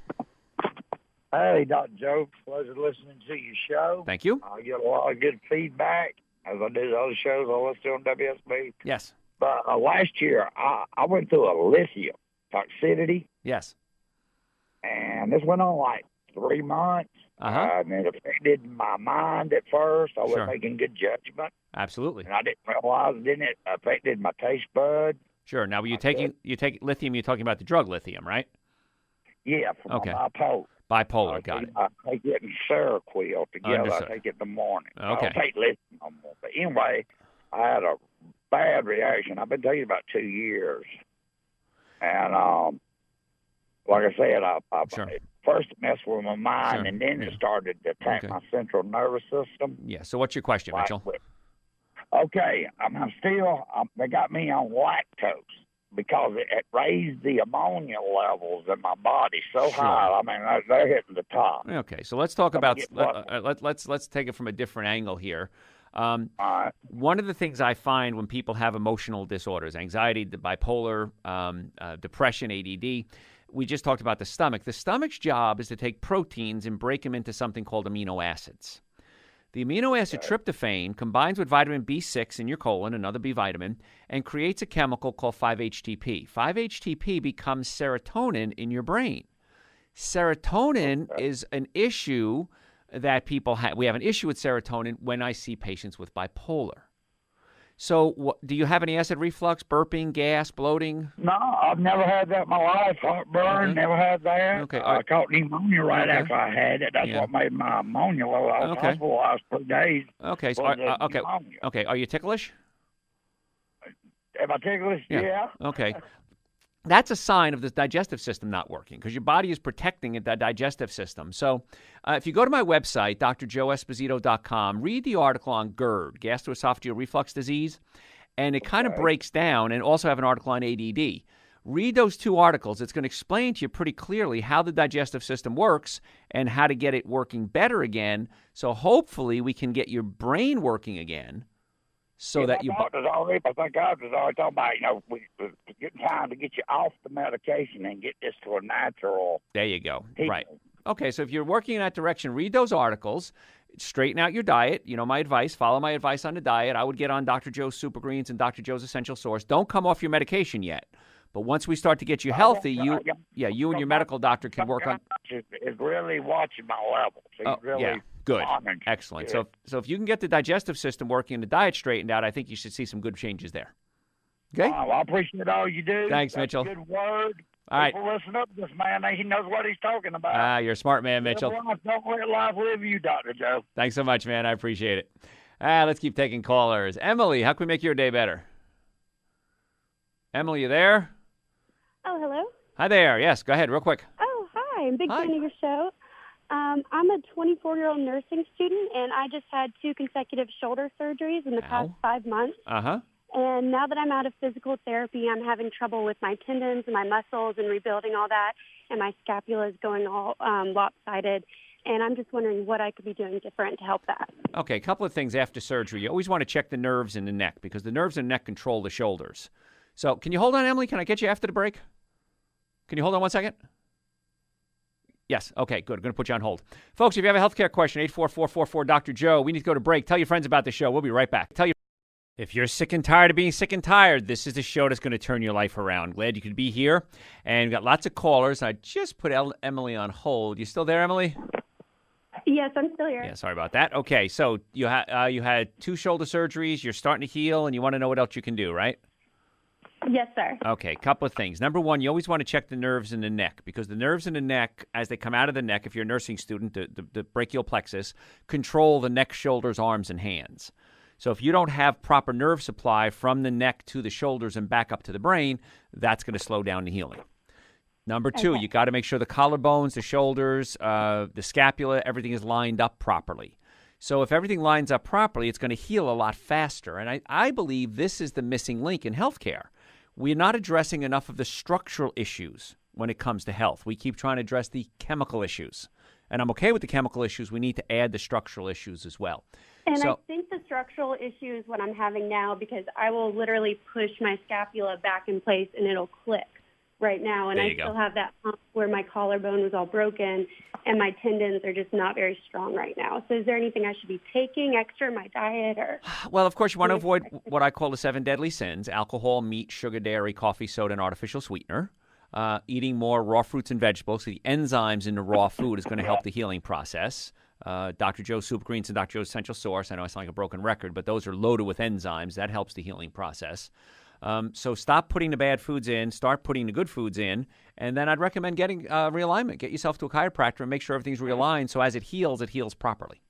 Hey, Dr. Joe. Pleasure listening to your show. Thank you. I get a lot of good feedback as I do the other shows I listen to on WSB. Yes. But last year, I went through a lithium toxicity. Yes. And this went on like 3 months. And it affected my mind at first. I wasn't making good judgment. Absolutely. And I didn't realize it affected my taste bud. Sure. Now, you take lithium, you're talking about the drug lithium, right? Yeah, for my bipolar. Bipolar, got it. I take it and Seroquel together. Understood. I take it in the morning. Okay. I don't take lithium no more. But anyway, I had a bad reaction. I've been taking it about 2 years. And like I said, first it messed with my mind, and then it started to attack my central nervous system. Yeah, so what's your question, Mitchell? Okay, they got me on lactose because it raised the ammonia levels in my body so high. I mean, they're hitting the top. Okay, so let's talk about let's take it from a different angle here. One of the things I find when people have emotional disorders, anxiety, bipolar, depression, ADD, we just talked about the stomach. The stomach's job is to take proteins and break them into something called amino acids. The amino acid tryptophan combines with vitamin B6 in your colon, another B vitamin, and creates a chemical called 5-HTP. 5-HTP becomes serotonin in your brain. Serotonin is an issue that people have. We have an issue with serotonin when I see patients with bipolar. So do you have any acid reflux, burping, gas, bloating? No, I've never had that in my life. Heartburn, never had that. Okay. I caught pneumonia right after I had it. That's what made my ammonia low. I was hospitalized for days. Okay. Okay. Are you ticklish? Am I ticklish? Yeah. Okay. That's a sign of the digestive system not working because your body is protecting the digestive system. So if you go to my website, drjoeesposito.com, read the article on GERD, gastroesophageal reflux disease, and it kind of breaks down, and also have an article on ADD. Read those two articles. It's going to explain to you pretty clearly how the digestive system works and how to get it working better again. So hopefully we can get your brain working again. So that you. I think I was already talking about, getting time to get you off the medication and get this to a natural. There you go. Right. Okay, so if you're working in that direction, read those articles, straighten out your diet. You know my advice. Follow my advice on the diet. I would get on Dr. Joe's Super Greens and Dr. Joe's Essential Source. Don't come off your medication yet. But once we start to get you healthy, you and your medical doctor can work on. Is really watching my levels. He's really good, excellent. So if you can get the digestive system working and the diet straightened out, I think you should see some good changes there. Okay. I appreciate all you do. Thanks, That's Mitchell. A good word. All right. People listen up to this man. He knows what he's talking about. You're a smart man, Mitchell. Don't let life live you, Dr. Joe. Thanks so much, man. I appreciate it. Let's keep taking callers. Emily, how can we make your day better? Emily, you there? Oh, hello. Hi there. Yes, go ahead real quick. Oh, hi. I'm a big fan of your show. I'm a 24-year-old nursing student, and I just had 2 consecutive shoulder surgeries in the past 5 months. Uh-huh. And now that I'm out of physical therapy, I'm having trouble with my tendons and my muscles and rebuilding all that, and my scapula is going all lopsided. And I'm just wondering what I could be doing different to help that. Okay, a couple of things after surgery. You always want to check the nerves in the neck because the nerves in the neck control the shoulders. So can you hold on, Emily? Can I get you after the break? Can you hold on 1 second? Yes. Okay, good. I'm going to put you on hold. Folks, if you have a healthcare question, 844-44-Dr. Joe. We need to go to break. Tell your friends about the show. We'll be right back. If you're sick and tired of being sick and tired, this is the show that's going to turn your life around. Glad you could be here. And we've got lots of callers. I just put Emily on hold. You still there, Emily? Yes, I'm still here. Yeah, sorry about that. Okay, so you had 2 shoulder surgeries. You're starting to heal, and you want to know what else you can do, right? Yes, sir. Okay, couple of things. Number one, you always want to check the nerves in the neck because the nerves in the neck, as they come out of the neck, if you're a nursing student, the brachial plexus, control the neck, shoulders, arms, and hands. So if you don't have proper nerve supply from the neck to the shoulders and back up to the brain, that's going to slow down the healing. Number 2, you got to make sure the collarbones, the shoulders, the scapula, everything is lined up properly. So if everything lines up properly, it's going to heal a lot faster. And I believe this is the missing link in healthcare. We're not addressing enough of the structural issues when it comes to health. We keep trying to address the chemical issues. And I'm okay with the chemical issues. We need to add the structural issues as well. And I think the structural issue is what I'm having now because I will literally push my scapula back in place and it'll click right now. And I still have that hump where my collarbone was all broken and my tendons are just not very strong right now. So is there anything I should be taking extra in my diet? Well, of course, you want to avoid what I call the 7 deadly sins: alcohol, meat, sugar, dairy, coffee, soda, and artificial sweetener. Eating more raw fruits and vegetables. So the enzymes in the raw food is going to help the healing process. Dr. Joe's Super Greens and Dr. Joe's Essential Source. I know I sound like a broken record, but those are loaded with enzymes. That helps the healing process. So stop putting the bad foods in, start putting the good foods in, and then I'd recommend getting realignment. Get yourself to a chiropractor and make sure everything's realigned so as it heals properly.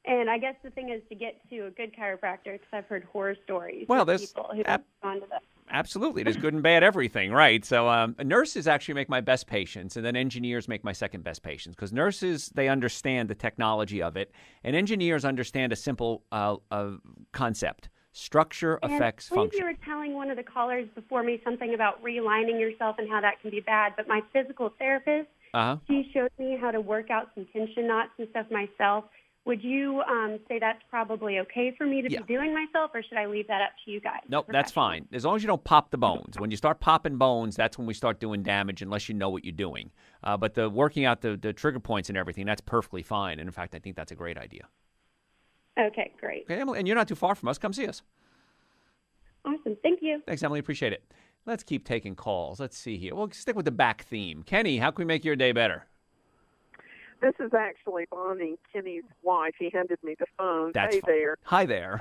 And I guess the thing is to get to a good chiropractor because I've heard horror stories of people who have gone to them. Absolutely. There's good and bad everything, right? So nurses actually make my best patients, and then engineers make my second best patients because nurses, they understand the technology of it, and engineers understand a simple concept. Structure affects function. You were telling one of the callers before me something about realigning yourself and how that can be bad, but my physical therapist, she showed me how to work out some tension knots and stuff myself. Would you say that's probably okay for me to be doing myself, or should I leave that up to you guys? Nope, that's fine. As long as you don't pop the bones. When you start popping bones, that's when we start doing damage unless you know what you're doing. But the working out the trigger points and everything, that's perfectly fine. And, in fact, I think that's a great idea. Okay, great. Okay, Emily, and you're not too far from us. Come see us. Awesome. Thank you. Thanks, Emily. Appreciate it. Let's keep taking calls. Let's see here. We'll stick with the back theme. Kenny, how can we make your day better? This is actually Bonnie, Kenny's wife. He handed me the phone. Hey there. Hi there.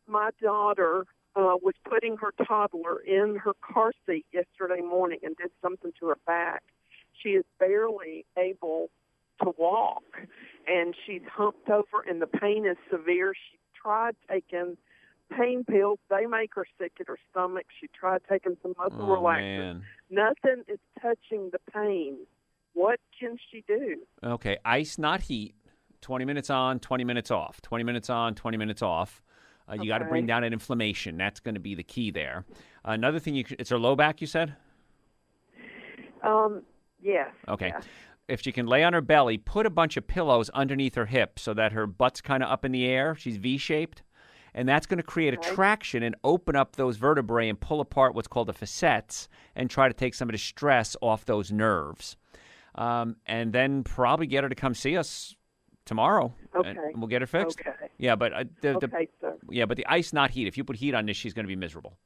My daughter was putting her toddler in her car seat yesterday morning and did something to her back. She is barely able to walk, and she's humped over, and the pain is severe. She tried taking pain pills. They make her sick at her stomach. She tried taking some muscle relaxers. Man. Nothing is touching the pain. What can she do? Okay, ice, not heat. 20 minutes on, 20 minutes off. 20 minutes on, 20 minutes off. You got to bring down an inflammation. That's going to be the key there. Another thing, it's her low back, you said? Yes. Okay. Yes. If she can lay on her belly, put a bunch of pillows underneath her hips so that her butt's kind of up in the air. She's V-shaped. And that's going to create a traction and open up those vertebrae and pull apart what's called the facets and try to take some of the stress off those nerves. And then probably get her to come see us tomorrow. Okay. And we'll get her fixed. Okay. Yeah, but sir. but the ice, not heat. If you put heat on this, she's going to be miserable.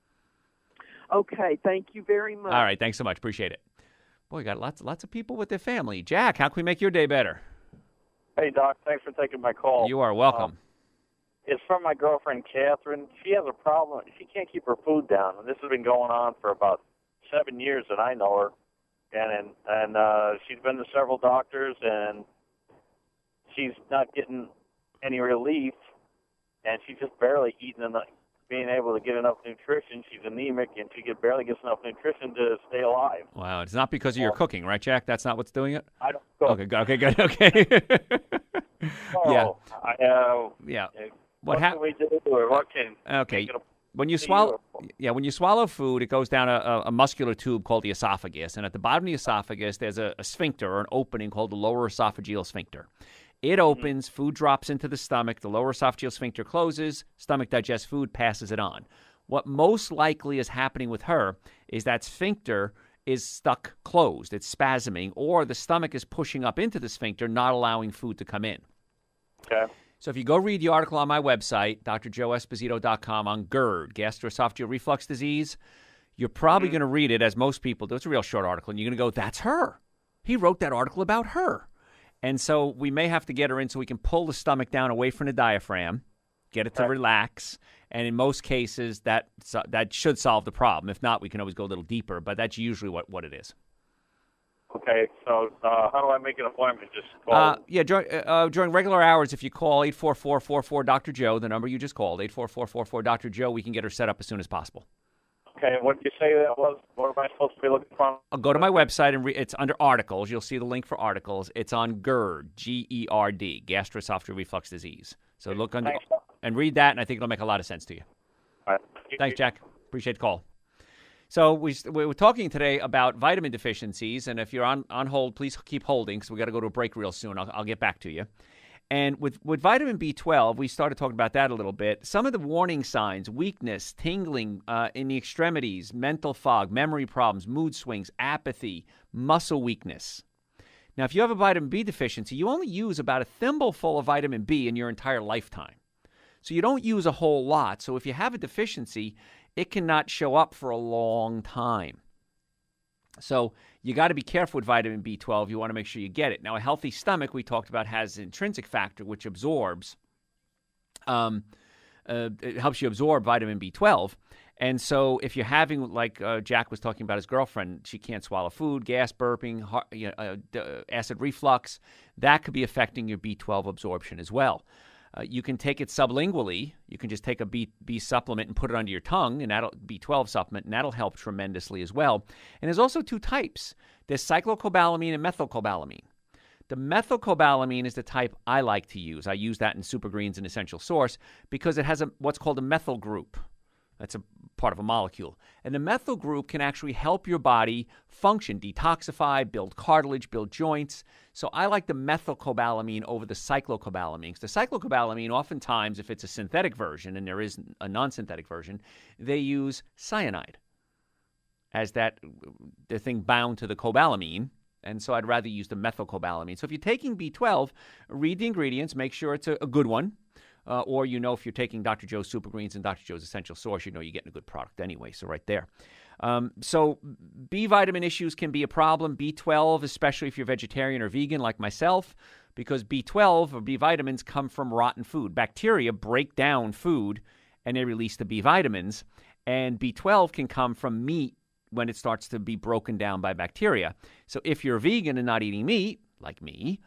Okay. Thank you very much. All right. Thanks so much. Appreciate it. Boy, you got lots of people with their family. Jack, how can we make your day better? Hey, Doc. Thanks for taking my call. You are welcome. It's from my girlfriend, Catherine. She has a problem. She can't keep her food down, and this has been going on for about 7 years that I know her. And she's been to several doctors, and she's not getting any relief, and she's just barely eating enough, being able to get enough enough nutrition. She's anemic, and she barely gets enough nutrition to stay alive. Wow, it's not because of your cooking, right, Jack? That's not what's doing it? I don't cook. Okay, good, okay. Yeah. Yeah. What can we do, or what can... Okay. When you swallow food, it goes down a muscular tube called the esophagus, and at the bottom of the esophagus, there's a sphincter or an opening called the lower esophageal sphincter. It opens, food drops into the stomach, the lower esophageal sphincter closes, stomach digests food, passes it on. What most likely is happening with her is that sphincter is stuck closed, it's spasming, or the stomach is pushing up into the sphincter, not allowing food to come in. Okay. So if you go read the article on my website, drjoeesposito.com, on GERD, gastroesophageal reflux disease, you're probably going to read it, as most people do. It's a real short article, and you're going to go, that's her. He wrote that article about her. And so we may have to get her in so we can pull the stomach down away from the diaphragm, get it to relax, and in most cases, that should solve the problem. If not, we can always go a little deeper, but that's usually what it is. Okay, so how do I make an appointment? Just call? During regular hours, if you call 844-44-Dr. Joe, the number you just called, 844-44-Dr. Joe, we can get her set up as soon as possible. Okay, what did you say that was? What am I supposed to be looking for? I'll go to my website, and it's under articles. You'll see the link for articles. It's on GERD, G-E-R-D, gastroesophageal reflux disease. So look under and read that, and I think it'll make a lot of sense to you. All right. Thanks, Jack. Appreciate the call. So we were talking today about vitamin deficiencies, and if you're on hold, please keep holding because we got to go to a break real soon. I'll get back to you. And with vitamin B12, we started talking about that a little bit. Some of the warning signs: weakness, tingling in the extremities, mental fog, memory problems, mood swings, apathy, muscle weakness. Now, if you have a vitamin B deficiency, you only use about a thimbleful of vitamin B in your entire lifetime. So you don't use a whole lot. So if you have a deficiency, it cannot show up for a long time. So you got to be careful with vitamin B12. You want to make sure you get it. Now, a healthy stomach, we talked about, has an intrinsic factor which absorbs. It helps you absorb vitamin B12. And so if you're having, like Jack was talking about his girlfriend, she can't swallow food, gas, burping, acid reflux, that could be affecting your B12 absorption as well. You can take it sublingually. You can just take a B supplement and put it under your tongue, and that'll B12 supplement, and that'll help tremendously as well. And there's also two types. There's cyclocobalamin and methylcobalamin. The methylcobalamin is the type I like to use. I use that in Super Greens and Essential Source because it has what's called a methyl group. That's a part of a molecule. And the methyl group can actually help your body function, detoxify, build cartilage, build joints. So I like the methylcobalamin over the cyclocobalamin. Because the cyclocobalamin, oftentimes, if it's a synthetic version, and there is a non-synthetic version, they use cyanide as the thing bound to the cobalamin. And so I'd rather use the methylcobalamin. So if you're taking B12, read the ingredients, make sure it's a good one. Or if you're taking Dr. Joe's Super Greens and Dr. Joe's Essential Source, you're getting a good product anyway. So right there. So B vitamin issues can be a problem. B12, especially if you're vegetarian or vegan like myself, because B12 or B vitamins come from rotten food. Bacteria break down food and they release the B vitamins. And B12 can come from meat when it starts to be broken down by bacteria. So if you're vegan and not eating meat, like me,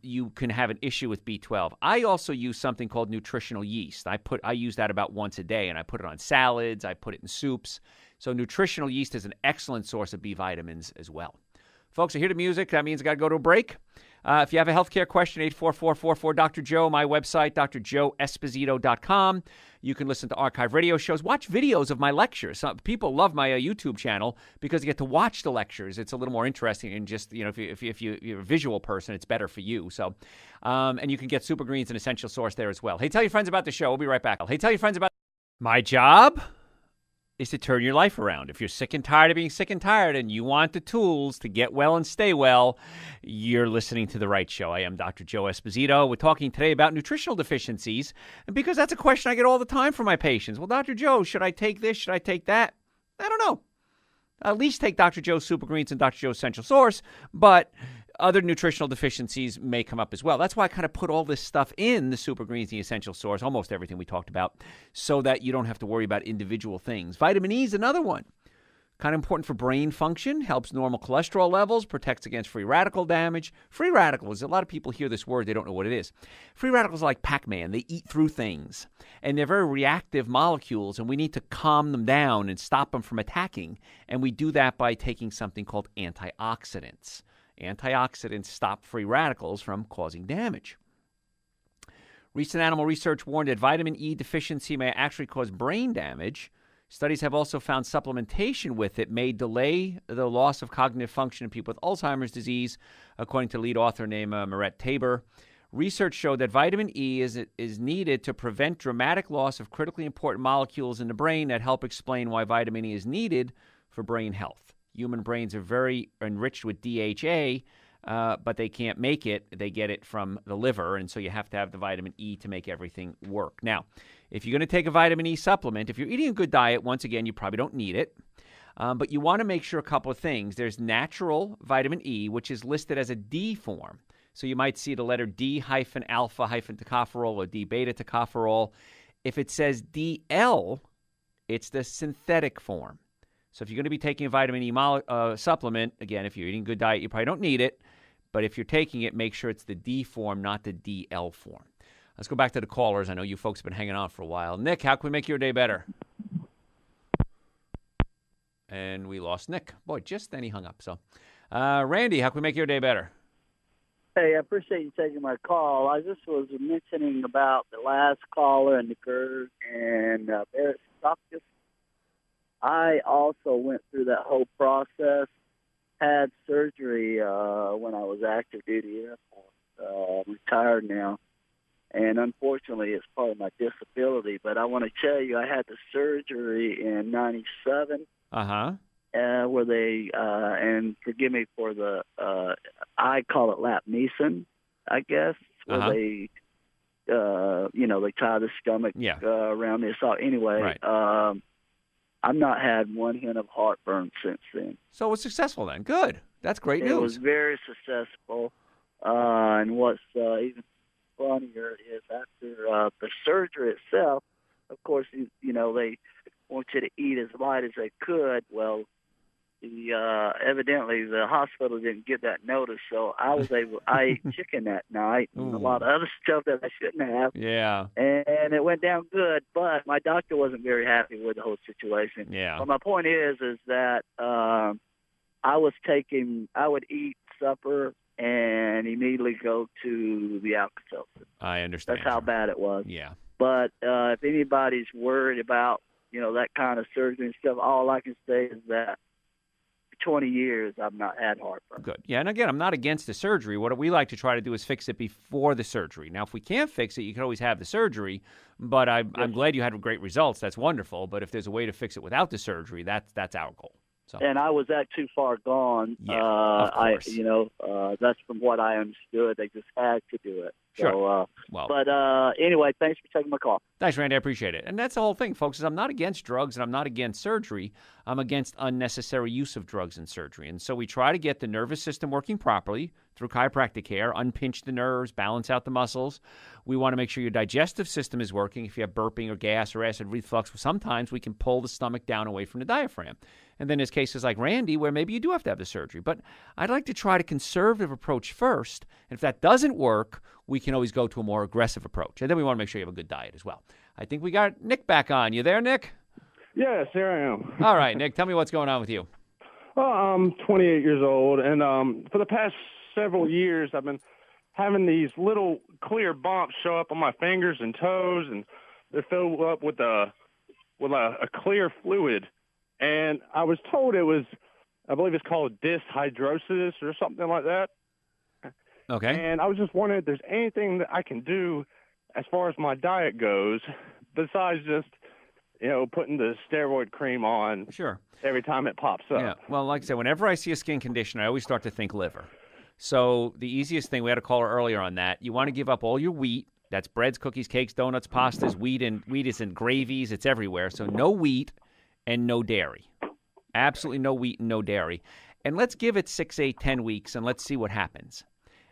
you can have an issue with B12. I also use something called nutritional yeast. I use that about once a day, and I put it on salads. I put it in soups. So nutritional yeast is an excellent source of B vitamins as well. Folks, I hear the music. That means I got to go to a break. If you have a healthcare question, 844-44-Dr. Joe, my website, drjoeesposito.com. You can listen to archive radio shows. Watch videos of my lectures. People love my YouTube channel because you get to watch the lectures. It's a little more interesting, and just, if you're a visual person, it's better for you. So, and you can get Super Greens and Essential Source there as well. Hey, tell your friends about the show. We'll be right back. Hey, tell your friends about my job is to turn your life around. If you're sick and tired of being sick and tired and you want the tools to get well and stay well, you're listening to the right show. I am Dr. Joe Esposito. We're talking today about nutritional deficiencies, and because that's a question I get all the time from my patients. Well, Dr. Joe, should I take this? Should I take that? I don't know. At least take Dr. Joe's Super Greens and Dr. Joe's Essential Source, but other nutritional deficiencies may come up as well. That's why I kind of put all this stuff in the Super Greens, the Essential Source, almost everything we talked about, so that you don't have to worry about individual things. Vitamin E is another one. Kind of important for brain function, helps normal cholesterol levels, protects against free radical damage. Free radicals, a lot of people hear this word, they don't know what it is. Free radicals are like Pac-Man. They eat through things, and they're very reactive molecules, and we need to calm them down and stop them from attacking, and we do that by taking something called antioxidants. Antioxidants stop free radicals from causing damage. Recent animal research warned that vitamin E deficiency may actually cause brain damage. Studies have also found supplementation with it may delay the loss of cognitive function in people with Alzheimer's disease, according to lead author named Meret Tabor. Research showed that vitamin E is needed to prevent dramatic loss of critically important molecules in the brain that help explain why vitamin E is needed for brain health. Human brains are very enriched with DHA, but they can't make it. They get it from the liver, and so you have to have the vitamin E to make everything work. Now, if you're going to take a vitamin E supplement, if you're eating a good diet, once again, you probably don't need it. But you want to make sure a couple of things. There's natural vitamin E, which is listed as a D form. So you might see the letter D-alpha-tocopherol or D-beta-tocopherol. If it says DL, it's the synthetic form. So if you're going to be taking a vitamin E supplement, again, if you're eating a good diet, you probably don't need it. But if you're taking it, make sure it's the D form, not the DL form. Let's go back to the callers. I know you folks have been hanging on for a while. Nick, how can we make your day better? And we lost Nick. Boy, just then he hung up. So, Randy, how can we make your day better? Hey, I appreciate you taking my call. I just was mentioning about the last caller and the GERD and Barrett's esophagus. I also went through that whole process, had surgery when I was active duty Air Force, retired now. And unfortunately, it's part of my disability. But I want to tell you, I had the surgery in '97. Where they, and forgive me for the, I call it lap Neeson, I guess, where they, they tie the stomach around the esophagus. Anyway, I've not had one hint of heartburn since then. So it was successful then. Good. That's great news. It was very successful. And what's even funnier is after the surgery itself, of course, they want you to eat as light as they could. Well, evidently the hospital didn't get that notice, so I ate chicken that night and a lot of other stuff that I shouldn't have. Yeah. And it went down good, but my doctor wasn't very happy with the whole situation. Yeah. But my point is that I would eat supper and immediately go to the Alka-Seltzer. I understand. That's how bad it was. Yeah. But if anybody's worried about, that kind of surgery and stuff, all I can say is that for 20 years I've not had heartburn. Good. Yeah, and again, I'm not against the surgery. What we like to try to do is fix it before the surgery. Now, if we can't fix it, you can always have the surgery, but I'm glad you had great results. That's wonderful. But if there's a way to fix it without the surgery, that's our goal. So. And I was that too far gone. Yeah, of course. That's from what I understood. They just had to do it. Sure. So, anyway, thanks for taking my call. Thanks, Randy. I appreciate it. And that's the whole thing, folks, is I'm not against drugs and I'm not against surgery. I'm against unnecessary use of drugs and surgery. And so we try to get the nervous system working properly through chiropractic care, unpinch the nerves, balance out the muscles. We want to make sure your digestive system is working. If you have burping or gas or acid reflux, sometimes we can pull the stomach down away from the diaphragm. And then there's cases like Randy where maybe you do have to have the surgery. But I'd like to try the conservative approach first. And if that doesn't work, we can always go to a more aggressive approach. And then we want to make sure you have a good diet as well. I think we got Nick back on. You there, Nick? Yes, here I am. All right, Nick, tell me what's going on with you. Well, I'm 28 years old, and for the past several years, I've been having these little clear bumps show up on my fingers and toes, and they're filled up with a clear fluid. And I was told it was, I believe it's called dyshydrosis or something like that. Okay. And I was just wondering if there's anything that I can do as far as my diet goes besides just, putting the steroid cream on every time it pops up. Yeah. Well, like I said, whenever I see a skin condition, I always start to think liver. So the easiest thing, we had a caller earlier on that, you want to give up all your wheat. That's breads, cookies, cakes, donuts, pastas, wheat is in gravies. It's everywhere. So no wheat and no dairy. Absolutely no wheat and no dairy. And let's give it 6, 8, 10 weeks, and let's see what happens.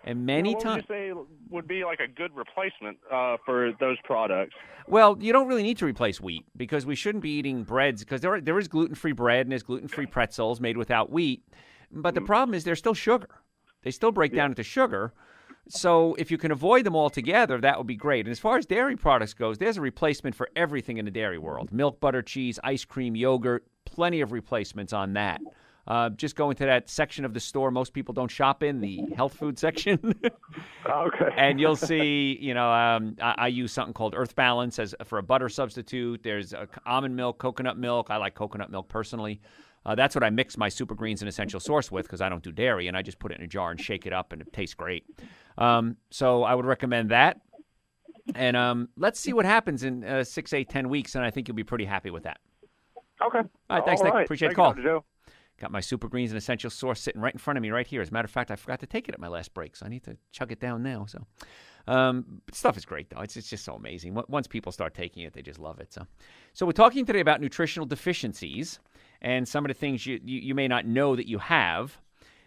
And many times, times, what would you say would be like a good replacement for those products? Well, you don't really need to replace wheat because we shouldn't be eating breads because there is gluten-free bread and there's gluten-free pretzels made without wheat. But the problem is there's still sugar. They still break down into sugar. So if you can avoid them altogether, that would be great. And as far as dairy products goes, there's a replacement for everything in the dairy world. Milk, butter, cheese, ice cream, yogurt, plenty of replacements on that. Just go into that section of the store most people don't shop in, the health food section. Okay. And you'll see, I use something called Earth Balance for a butter substitute. There's almond milk, coconut milk. I like coconut milk personally. That's what I mix my Super Greens and Essential Source with because I don't do dairy, and I just put it in a jar and shake it up, and it tastes great. So I would recommend that. And let's see what happens in 6, 8, 10 weeks, and I think you'll be pretty happy with that. Okay. All right, thanks, Nick. Appreciate the call. Dr. Joe. Got my Super Greens and Essential Source sitting right in front of me right here. As a matter of fact, I forgot to take it at my last break, so I need to chug it down now. So stuff is great, though. It's just so amazing. Once people start taking it, they just love it. So we're talking today about nutritional deficiencies and some of the things you may not know that you have.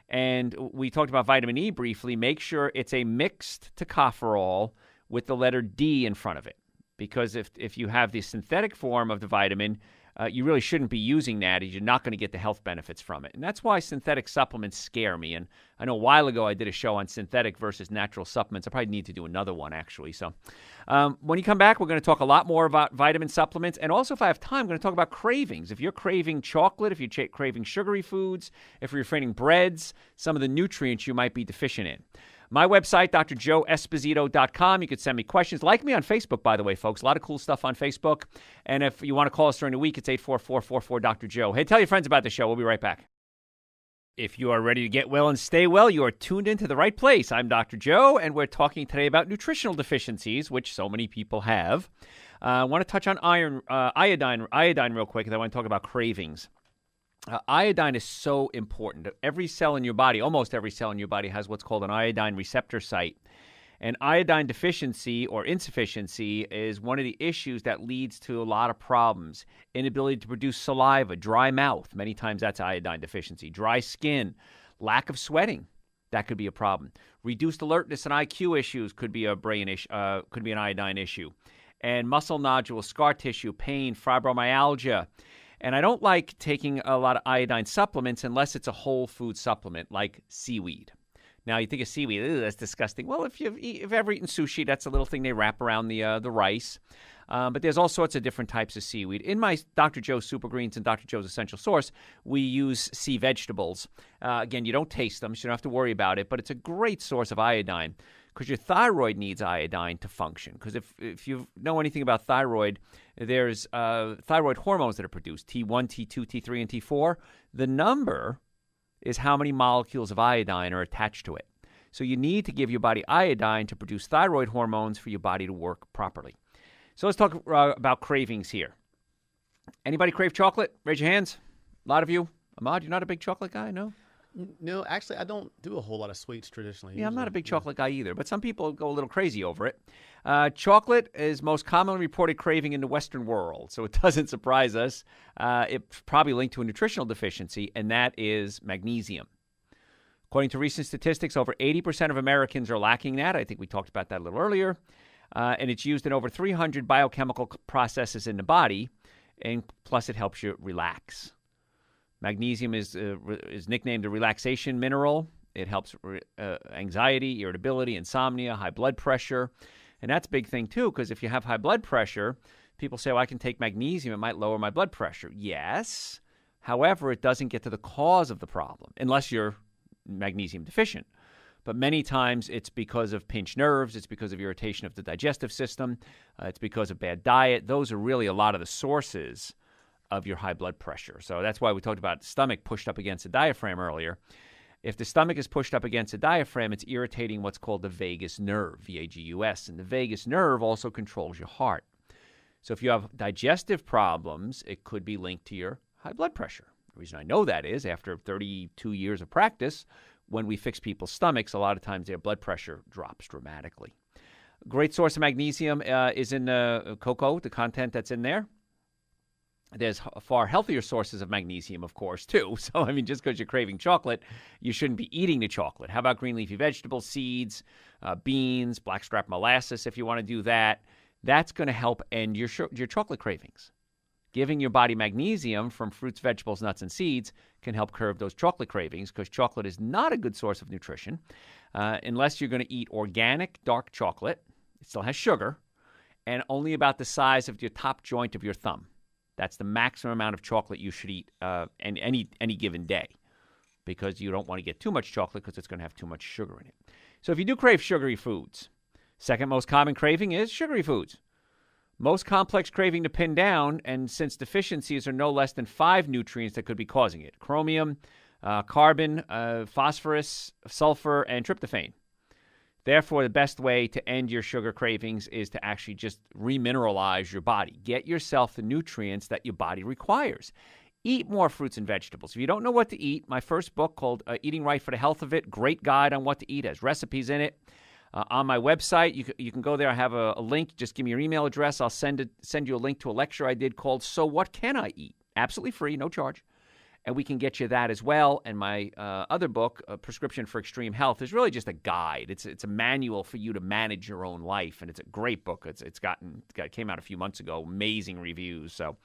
And we talked about vitamin E briefly. Make sure it's a mixed tocopherol with the letter D in front of it. Because if you have the synthetic form of the vitamin, you really shouldn't be using that. You're not going to get the health benefits from it. And that's why synthetic supplements scare me. And I know a while ago I did a show on synthetic versus natural supplements. I probably need to do another one, actually. So when you come back, we're going to talk a lot more about vitamin supplements. And also, if I have time, I'm going to talk about cravings. If you're craving chocolate, if you're craving sugary foods, if you're craving breads, some of the nutrients you might be deficient in. My website, drjoeesposito.com. You could send me questions. Like me on Facebook, by the way, folks. A lot of cool stuff on Facebook. And if you want to call us during the week, it's 844-44-DR-Joe. Hey, tell your friends about the show. We'll be right back. If you are ready to get well and stay well, you are tuned into the right place. I'm Dr. Joe, and we're talking today about nutritional deficiencies, which so many people have. I want to touch on iodine real quick, and I want to talk about cravings. Iodine is so important. Every cell in your body, almost every cell in your body, has what's called an iodine receptor site. And iodine deficiency or insufficiency is one of the issues that leads to a lot of problems. Inability to produce saliva, dry mouth. Many times that's iodine deficiency. Dry skin, lack of sweating. That could be a problem. Reduced alertness and IQ issues could be a brain issue, could be an iodine issue. And muscle nodules, scar tissue, pain, fibromyalgia. And I don't like taking a lot of iodine supplements unless it's a whole food supplement like seaweed. Now, you think of seaweed, that's disgusting. Well, if you've ever eaten sushi, that's a little thing they wrap around the rice. But there's all sorts of different types of seaweed. In my Dr. Joe's Super Greens and Dr. Joe's Essential Source, we use sea vegetables. Again, you don't taste them, so you don't have to worry about it. But it's a great source of iodine because your thyroid needs iodine to function. Because if you know anything about thyroid, there's thyroid hormones that are produced, T1, T2, T3, and T4. The number is how many molecules of iodine are attached to it. So you need to give your body iodine to produce thyroid hormones for your body to work properly. So let's talk about cravings here. Anybody crave chocolate? Raise your hands. A lot of you. Ahmad, you're not a big chocolate guy, no? No, actually, I don't do a whole lot of sweets traditionally. Yeah, I'm not a big chocolate guy either, but some people go a little crazy over it. Chocolate is most commonly reported craving in the Western world, so it doesn't surprise us. It's probably linked to a nutritional deficiency, and that is magnesium. According to recent statistics, over 80% of Americans are lacking that. I think we talked about that a little earlier. And it's used in over 300 biochemical processes in the body, and plus it helps you relax. Magnesium is nicknamed the relaxation mineral. It helps anxiety, irritability, insomnia, high blood pressure. And that's a big thing, too, because if you have high blood pressure, people say, well, I can take magnesium. It might lower my blood pressure. Yes. However, it doesn't get to the cause of the problem, unless you're magnesium deficient. But many times it's because of pinched nerves. It's because of irritation of the digestive system. It's because of bad diet. Those are really a lot of the sources of your high blood pressure. So that's why we talked about the stomach pushed up against the diaphragm earlier. If the stomach is pushed up against the diaphragm, it's irritating what's called the vagus nerve, V-A-G-U-S. And the vagus nerve also controls your heart. So if you have digestive problems, it could be linked to your high blood pressure. The reason I know that is after 32 years of practice, when we fix people's stomachs, a lot of times their blood pressure drops dramatically. A great source of magnesium is in cocoa, the content that's in there. There's far healthier sources of magnesium, of course, too. So, I mean, just because you're craving chocolate, you shouldn't be eating the chocolate. How about green leafy vegetables, seeds, beans, blackstrap molasses, if you want to do that? That's going to help end your chocolate cravings. Giving your body magnesium from fruits, vegetables, nuts, and seeds can help curb those chocolate cravings, because chocolate is not a good source of nutrition unless you're going to eat organic dark chocolate. It still has sugar, and only about the size of your top joint of your thumb. That's the maximum amount of chocolate you should eat any given day, because you don't want to get too much chocolate because it's going to have too much sugar in it. So if you do crave sugary foods, second most common craving is sugary foods. Most complex craving to pin down, and since deficiencies are no less than 5 nutrients that could be causing it: chromium, carbon, phosphorus, sulfur, and tryptophan. Therefore, the best way to end your sugar cravings is to actually just remineralize your body. Get yourself the nutrients that your body requires. Eat more fruits and vegetables. If you don't know what to eat, my first book called Eating Right for the Health of It, great guide on what to eat, has recipes in it. On my website, you can go there. I have a link. Just give me your email address. I'll send you a link to a lecture I did called So What Can I Eat? Absolutely free, no charge. And we can get you that as well. And my other book, Prescription for Extreme Health, is really just a guide. It's a manual for you to manage your own life, and it's a great book. It came out a few months ago. Amazing reviews. So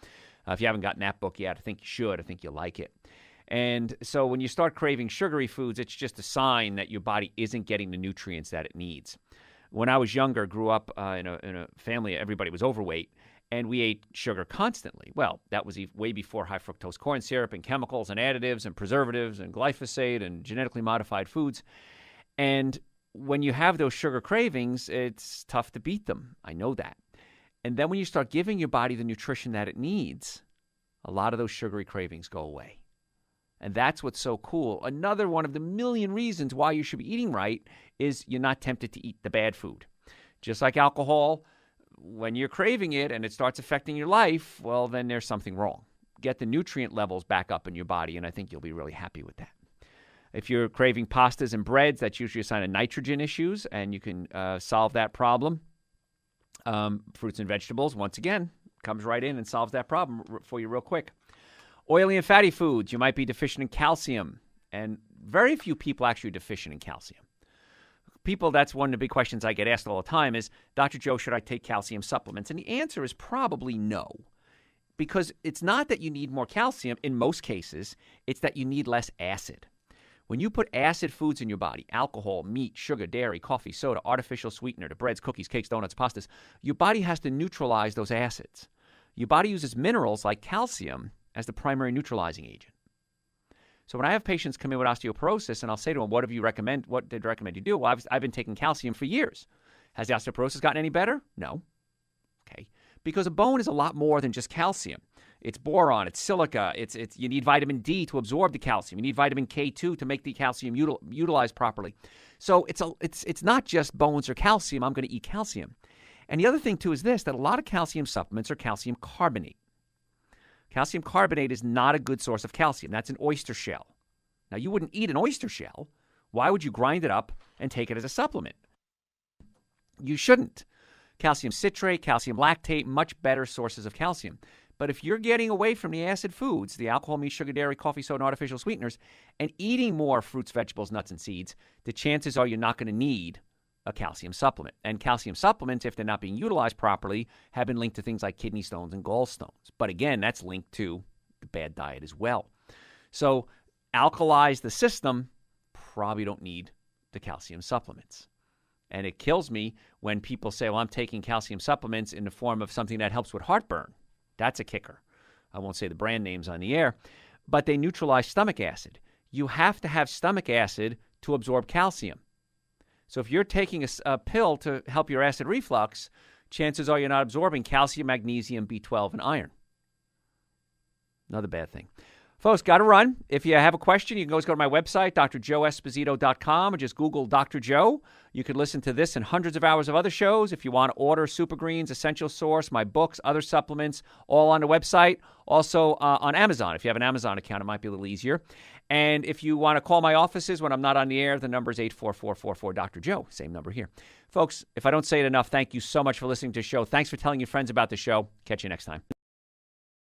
if you haven't gotten that book yet, I think you should. I think you'll like it. And so when you start craving sugary foods, it's just a sign that your body isn't getting the nutrients that it needs. When I was younger, grew up in a family, everybody was overweight, and we ate sugar constantly. Well, that was way before high fructose corn syrup and chemicals and additives and preservatives and glyphosate and genetically modified foods. And when you have those sugar cravings, it's tough to beat them. I know that. And then when you start giving your body the nutrition that it needs, a lot of those sugary cravings go away. And that's what's so cool. Another one of the million reasons why you should be eating right is you're not tempted to eat the bad food. Just like alcohol, when you're craving it and it starts affecting your life, well, then there's something wrong. Get the nutrient levels back up in your body, and I think you'll be really happy with that. If you're craving pastas and breads, that's usually a sign of nitrogen issues, and you can solve that problem. Fruits and vegetables, once again, comes right in and solves that problem for you real quick. Oily and fatty foods, you might be deficient in calcium, and very few people actually are deficient in calcium. That's one of the big questions I get asked all the time is, Dr. Joe, should I take calcium supplements? And the answer is probably no, because it's not that you need more calcium in most cases, it's that you need less acid. When you put acid foods in your body, alcohol, meat, sugar, dairy, coffee, soda, artificial sweetener, the breads, cookies, cakes, donuts, pastas, your body has to neutralize those acids. Your body uses minerals like calcium as the primary neutralizing agent. So when I have patients come in with osteoporosis, and I'll say to them, what did you recommend you do? Well, I've been taking calcium for years. Has the osteoporosis gotten any better? No. Okay. Because a bone is a lot more than just calcium. It's boron, it's silica, you need vitamin D to absorb the calcium. You need vitamin K2 to make the calcium utilized properly. So it's not just bones or calcium. I'm going to eat calcium. And the other thing, too, is this, that a lot of calcium supplements are calcium carbonate. Calcium carbonate is not a good source of calcium. That's an oyster shell. Now, you wouldn't eat an oyster shell. Why would you grind it up and take it as a supplement? You shouldn't. Calcium citrate, calcium lactate, much better sources of calcium. But if you're getting away from the acid foods, the alcohol, meat, sugar, dairy, coffee, soda, and artificial sweeteners, and eating more fruits, vegetables, nuts, and seeds, the chances are you're not going to need a calcium supplement. And calcium supplements, if they're not being utilized properly, have been linked to things like kidney stones and gallstones. But again, that's linked to the bad diet as well. So alkalize the system, probably don't need the calcium supplements. And it kills me when people say, well, I'm taking calcium supplements in the form of something that helps with heartburn. That's a kicker. I won't say the brand names on the air, but they neutralize stomach acid. You have to have stomach acid to absorb calcium. So if you're taking a pill to help your acid reflux, chances are you're not absorbing calcium, magnesium, B12, and iron. Another bad thing. Folks, got to run. If you have a question, you can always go to my website, drjoeesposito.com, or just Google Dr. Joe. You can listen to this and hundreds of hours of other shows. If you want to order Super Greens, Essential Source, my books, other supplements, all on the website. Also on Amazon. If you have an Amazon account, it might be a little easier. And if you want to call my offices when I'm not on the air, the number is 844-44-Dr. Joe. Same number here. Folks, if I don't say it enough, thank you so much for listening to the show. Thanks for telling your friends about the show. Catch you next time.